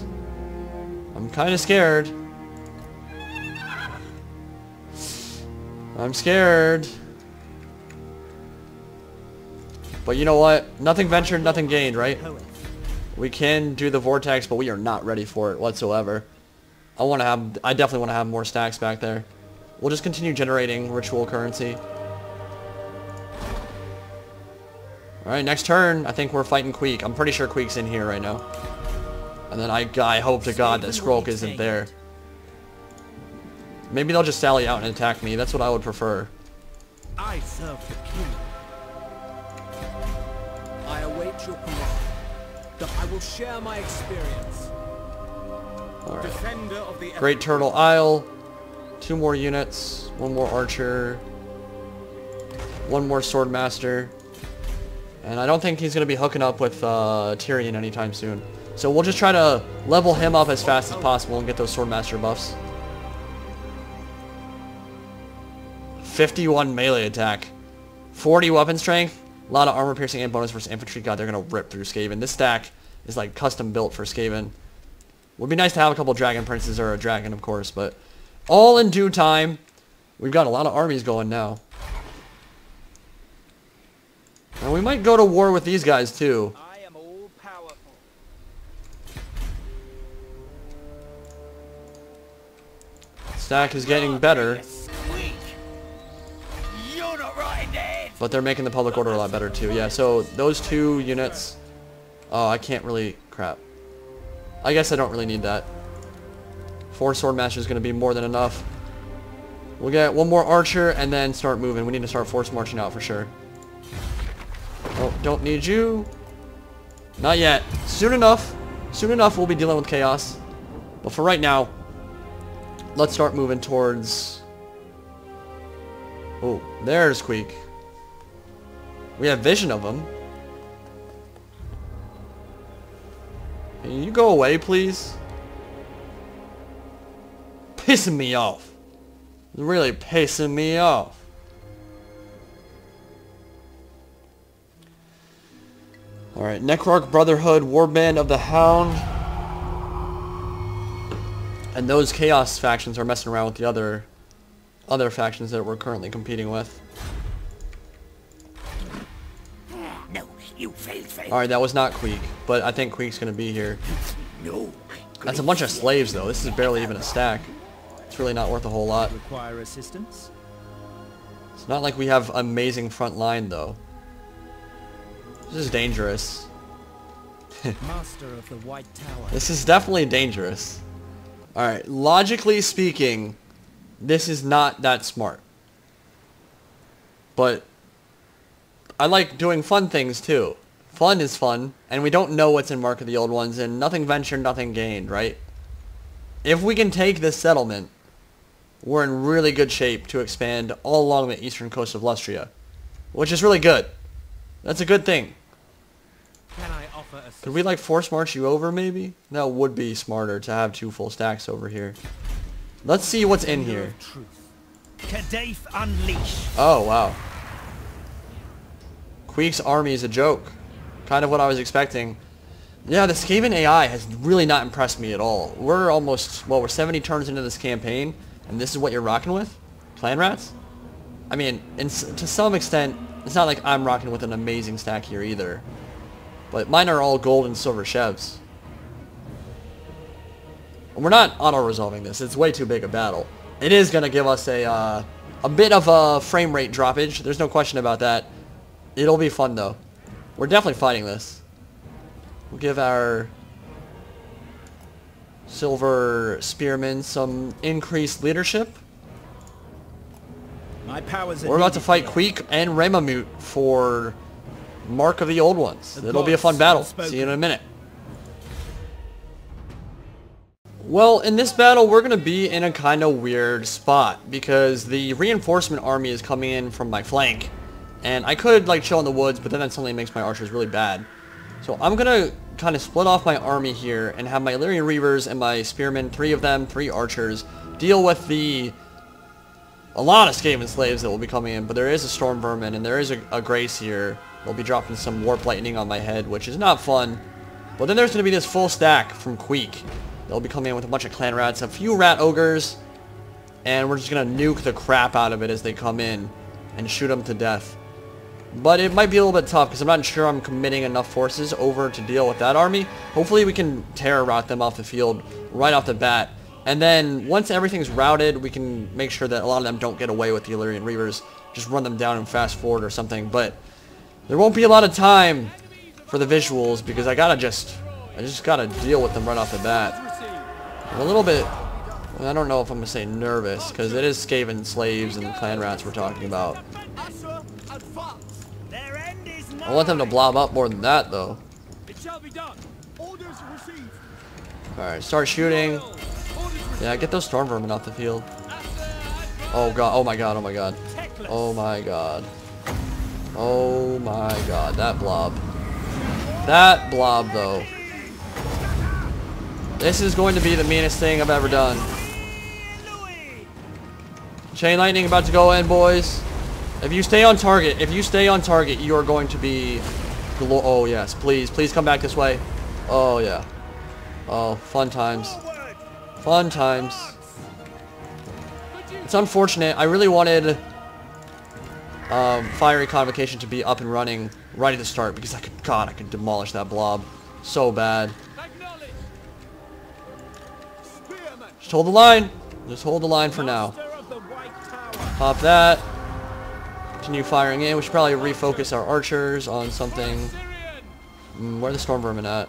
I'm kind of scared. I'm scared. But you know what? Nothing ventured, nothing gained, right? We can do the Vortex, but we are not ready for it whatsoever. I definitely want to have more stacks back there. We'll just continue generating ritual currency. Alright, next turn, I think we're fighting Queek. I'm pretty sure Queek's in here right now. And then I hope to God that Skrulk isn't there. Maybe they'll just sally out and attack me. That's what I would prefer.
I serve the king. I await your command. That I will share my experience.
Alright.
Defender of the
Great Turtle Isle. 2 more units. 1 more archer. 1 more swordmaster. And I don't think he's going to be hooking up with Tyrion anytime soon. So we'll just try to level him up as fast as possible and get those swordmaster buffs. 51 melee attack. 40 weapon strength. A lot of armor piercing and bonus versus infantry. God, they're going to rip through Skaven. This stack is like custom built for Skaven. Would be nice to have a couple dragon princes or a dragon, of course, but all in due time. We've got a lot of armies going now. And we might go to war with these guys too.
I am all powerful.
Stack is getting better,
You're not right there.
but they're making the public order a lot better too. Yeah, so those 2 units. Oh, I can't really. Crap. I guess I don't really need that. 4 swordmasters is going to be more than enough. We'll get 1 more archer and then start moving. We need to start force marching out for sure. Oh, don't need you. Not yet. Soon enough. Soon enough we'll be dealing with chaos. But for right now, let's start moving towards... Oh, there's Queek. We have vision of him. Can you go away, please? Pissing me off. Really pissing me off. Alright, Necrarch Brotherhood, Warband of the Hound. And those Chaos factions are messing around with the other factions that we're currently competing with.
No, you failed.
Alright, that was not Queek, but I think Queek's gonna be here.
No.
That's a bunch of slaves though. This is barely even a stack. It's really not worth a whole lot.
Require assistance?
It's not like we have amazing front line though. This is dangerous.
Master of the White Tower.
This is definitely dangerous. Alright, logically speaking, this is not that smart. But I like doing fun things too. Fun is fun, and we don't know what's in Mark of the Old Ones, and nothing ventured, nothing gained, right? If we can take this settlement, we're in really good shape to expand all along the eastern coast of Lustria, which is really good. That's a good thing.
Can I offer assistance?
Could we like force march you over maybe? That would be smarter to have 2 full stacks over here. Let's see what's in here.
Kadaf unleash.
Oh, wow. Queek's army is a joke. Kind of what I was expecting. Yeah, the Skaven AI has really not impressed me at all. We're almost, well, we're 70 turns into this campaign, and this is what you're rocking with? Clan rats? I mean, to some extent, it's not like I'm rocking with an amazing stack here either. But mine are all gold and silver chevs. And we're not auto-resolving this. It's way too big a battle. It is going to give us a bit of a frame rate droppage. There's no question about that. It'll be fun, though. We're definitely fighting this. We'll give our silver spearmen some increased leadership.
My powers
We're about to fight Queek and Remamute for Mark of the Old Ones. It'll be a fun battle. See you in a minute. Well, in this battle, we're going to be in a kind of weird spot because the reinforcement army is coming in from my flank. And I could, like, chill in the woods, but then that suddenly makes my archers really bad. So I'm going to kind of split off my army here and have my Illyrian Reavers and my Spearmen, 3 of them, 3 archers, deal with a lot of Skaven slaves that will be coming in. But there is a Storm Vermin, and there is a Grace here. They'll be dropping some Warp Lightning on my head, which is not fun. But then there's going to be this full stack from Queek. They'll be coming in with a bunch of clan rats, a few rat ogres, and we're just going to nuke the crap out of it as they come in and shoot them to death. But it might be a little bit tough because I'm not sure I'm committing enough forces over to deal with that army. Hopefully we can terror rout them off the field right off the bat And then once everything's routed, we can make sure that a lot of them don't get away with the Illyrian Reavers. Just run them down and fast forward or something. But there won't be a lot of time for the visuals because I just gotta deal with them right off the bat. I'm a little bit, I don't know if I'm gonna say nervous because it is Skaven slaves and clan rats we're talking about. I want them to blob up more than that though. Alright, start shooting. Yeah, get those storm vermin off the field. Oh god, oh my god, oh my god. Oh my god. Oh my god, that blob. That blob though. This is going to be the meanest thing I've ever done. Chain lightning about to go in, boys. If you stay on target, you are going to be... Oh yes, please, please come back this way. Oh yeah. Oh, fun times. Fun times. It's unfortunate. I really wanted Fiery Convocation to be up and running right at the start because I could demolish that blob so bad. Just hold the line. Just hold the line for now. Pop that. Continue firing in. We should probably refocus our archers on something. Where are the storm vermin at?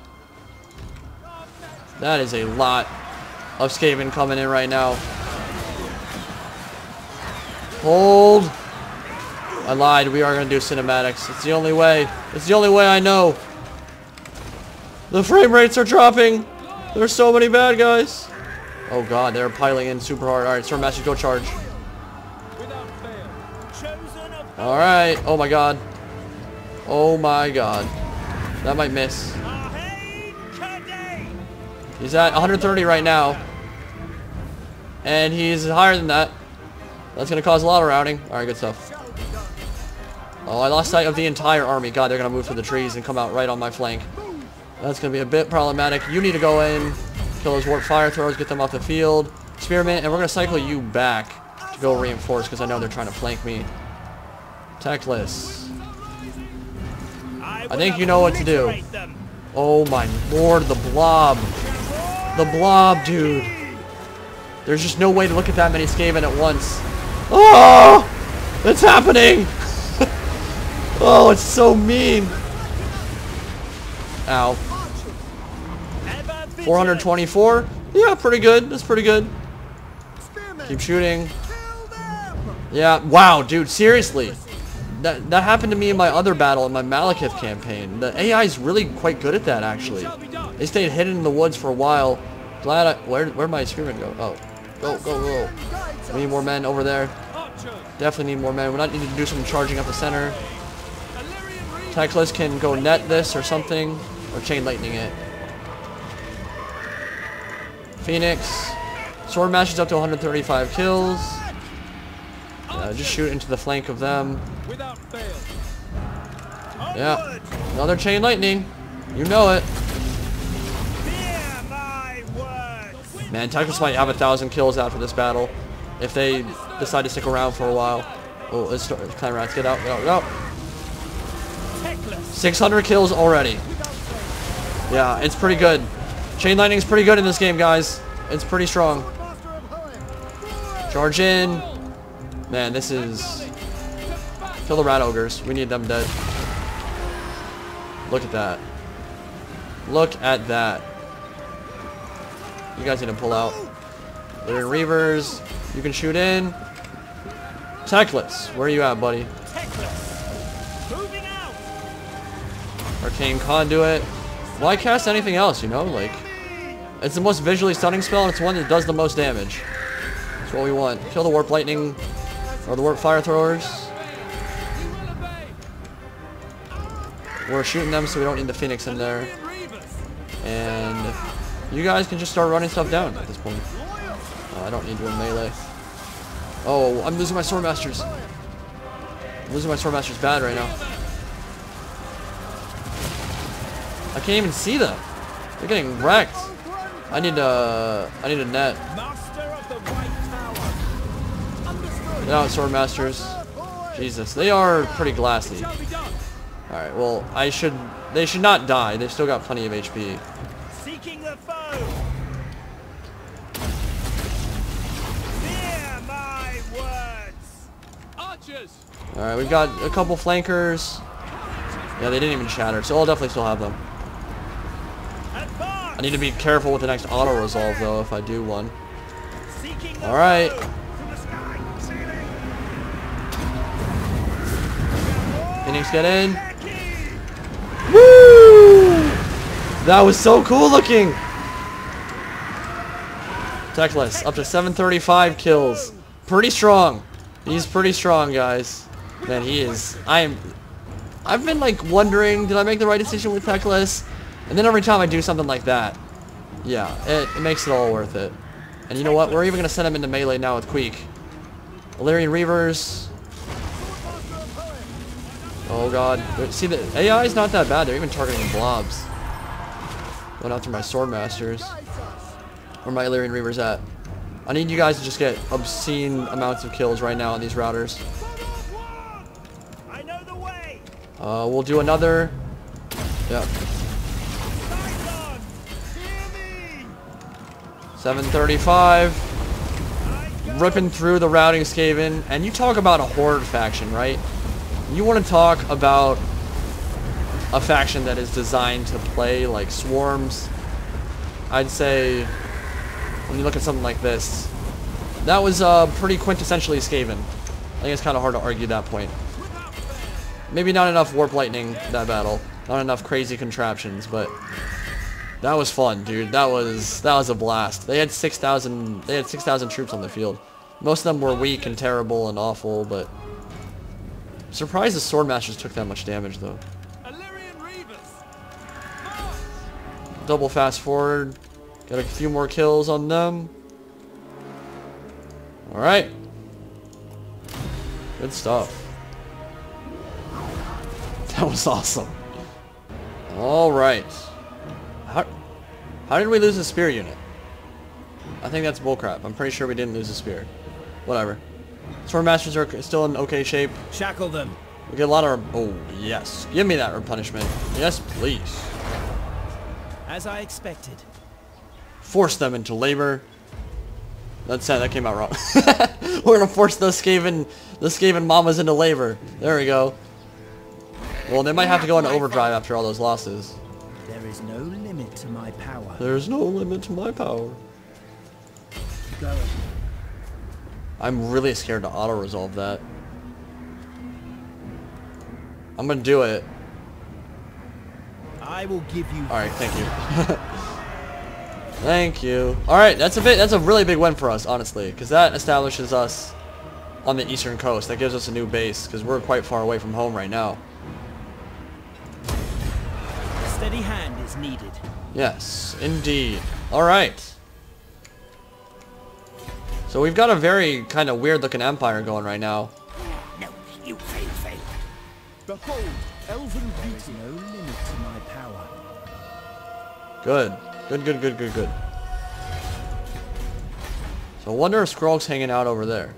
That is a lot of Skaven coming in right now. Hold. I lied. We are going to do cinematics. It's the only way. It's the only way I know. The frame rates are dropping. There's so many bad guys. Oh god, they're piling in super hard. Alright, Stormmasters, go charge. Alright. Oh my god. Oh my god. That might miss. He's at 130 right now. And he's higher than that. That's going to cause a lot of routing. Alright, good stuff. Oh, I lost sight of the entire army. God, they're going to move through the trees and come out right on my flank. That's going to be a bit problematic. You need to go in, kill those warp fire throwers, get them off the field. Spearmint, and we're going to cycle you back to go reinforce because I know they're trying to flank me. Teclis. I think you know what to do. Oh my lord, the blob. The blob, dude. There's just no way to look at that many Skaven at once. Oh! It's happening! Oh, it's so mean. Ow. 424? Yeah, pretty good. That's pretty good. Keep shooting. Yeah, wow, dude, seriously. That happened to me in my other battle in my Malekith campaign. The AI is really quite good at that, actually. They stayed hidden in the woods for a while. Glad where'd my spearmen go? Oh. Go, go, go. We need more men over there. Definitely need more men. We might need to do some charging up the center. Teclis can go net this or something. Or chain lightning it. Phoenix. Sword matches up to 135 kills. Just shoot into the flank of them. Yeah. Another chain lightning. You know it. Man, Teclis might have 1,000 kills after this battle if they decide to stick around for a while. Oh, let's start. Clan rats, get out, get out, get out. 600 kills already. Yeah, it's pretty good. Chain lightning's pretty good in this game, guys. It's pretty strong. Charge in. Man, this is... Kill the rat ogres. We need them dead. Look at that. Look at that. You guys need to pull out. They're in Reavers. You can shoot in. Teclis, where are you at, buddy? Arcane Conduit. Why cast anything else, you know? Like, it's the most visually stunning spell, and it's the one that does the most damage. That's what we want. Kill the Warp Lightning, or the Warp Fire Throwers. We're shooting them, so we don't need the Phoenix in there. And you guys can just start running stuff down at this point. I don't need you in melee. Oh, I'm losing my Swordmasters. I'm losing my Swordmasters bad right now. I can't even see them. They're getting wrecked. I need a net. Get out, Swordmasters. Jesus, they are pretty glassy. Alright, well, they should not die. They've still got plenty of HP.
archers.
Alright, we've got a couple flankers. Yeah, they didn't even shatter, so I'll definitely still have them. I need to be careful with the next auto-resolve, though, if I do one. Alright. Phoenix, get in. Woo! That was so cool looking! Teclis, up to 735 kills. Pretty strong. He's pretty strong, guys. Man, he is. I've been like wondering, did I make the right decision with Teclis? And then every time I do something like that, yeah, it makes it all worth it. And you know what? We're even gonna send him into melee now with Queek. Illyrian Reavers. Oh god. See, the AI is not that bad. They're even targeting blobs. Going after my Swordmasters. Where my Illyrian Reavers at? I need you guys to just get obscene amounts of kills right now on these routers. We'll do another. Yeah. 735. Ripping through the routing Skaven. And you talk about a horde faction, right? You want to talk about a faction that is designed to play like swarms. I'd say when you look at something like this, that was pretty quintessentially Skaven. I think it's kind of hard to argue that point. Maybe not enough warp lightning that battle, not enough crazy contraptions, but that was fun, dude. That was a blast. They had 6,000 troops on the field. Most of them were weak and terrible and awful, but I'm surprised the Swordmasters took that much damage though. Double fast forward. Got a few more kills on them. Alright. Good stuff. That was awesome. Alright. How did we lose the spear unit? I think that's bullcrap. I'm pretty sure we didn't lose the spear. Whatever. Swordmasters are still in okay shape.
Shackle them.
We get a lot of... Oh, yes. Give me that replenishment. Yes, please.
As I expected.
Force them into labor. That's it. That came out wrong. We're gonna force the Skaven mamas into labor. There we go. Well, they might have to go into overdrive after all those losses.
There is no limit to my power.
There's no limit to my power.
Go.
I'm really scared to auto-resolve that. I'm gonna do it.
I will give you...
Alright, thank you. Thank you. Alright, that's a really big win for us, honestly. Because that establishes us on the eastern coast. That gives us a new base, because we're quite far away from home right now.
A steady hand is needed.
Yes, indeed. Alright. So we've got a very kind of weird looking empire going right now.
No, you fail.
Behold, elven beauty. There is no limit to my power.
Good. Good. So I wonder if Skrull's hanging out over there.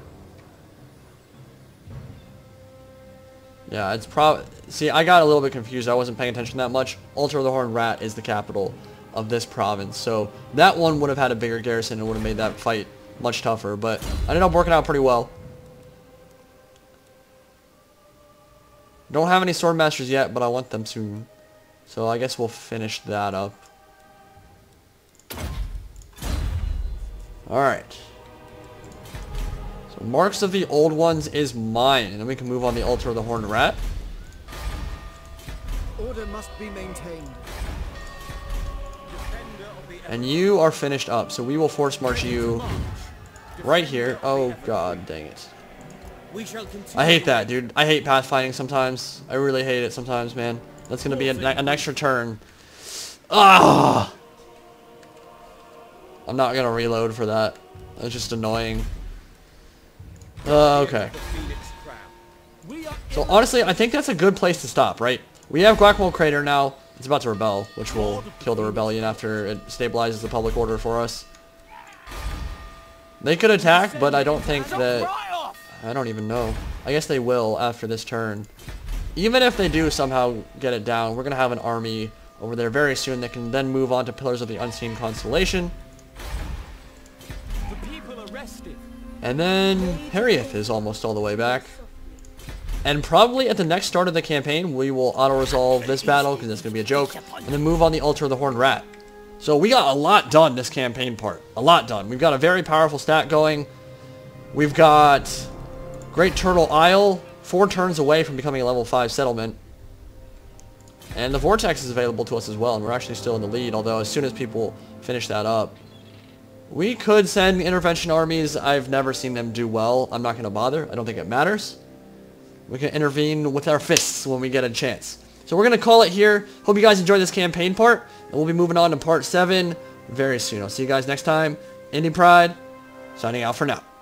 Yeah, it's probably... See, I got a little bit confused. I wasn't paying attention that much. Altar of the Horned Rat is the capital of this province. So that one would have had a bigger garrison and would have made that fight much tougher. But I ended up working out pretty well. Don't have any Swordmasters yet, but I want them soon. So I guess we'll finish that up. Alright. So Marks of the Old Ones is mine. And then we can move on the Altar of the Horned Rat.
Order must be maintained.
And you are finished up. So we will force march you right here. Oh god dang it.
We shall continue.
I hate that, dude. I hate pathfinding sometimes. I really hate it sometimes, man. That's gonna be an extra turn. Ah! I'm not gonna reload for that. That's just annoying. Okay. So honestly, I think that's a good place to stop, right? We have Guacamole Crater now. It's about to rebel, which will kill the rebellion after it stabilizes the public order for us. They could attack, but I don't think that... I don't even know. I guess they will after this turn. Even if they do somehow get it down, we're going to have an army over there very soon that can then move on to Pillars of the Unseen Constellation.
The people are rested.
And then Hoeth is almost all the way back. And probably at the next start of the campaign, we will auto-resolve this battle, because it's going to be a joke, and then move on the Altar of the Horned Rat. So we got a lot done this campaign part. A lot done. We've got a very powerful stat going. We've got Great Turtle Isle, 4 turns away from becoming a level 5 settlement. And the Vortex is available to us as well, and we're actually still in the lead, although as soon as people finish that up, we could send intervention armies. I've never seen them do well. I'm not going to bother. I don't think it matters. We can intervene with our fists when we get a chance. So we're going to call it here. Hope you guys enjoyed this campaign part, and we'll be moving on to part 7 very soon. I'll see you guys next time. Indie Pride, signing out for now.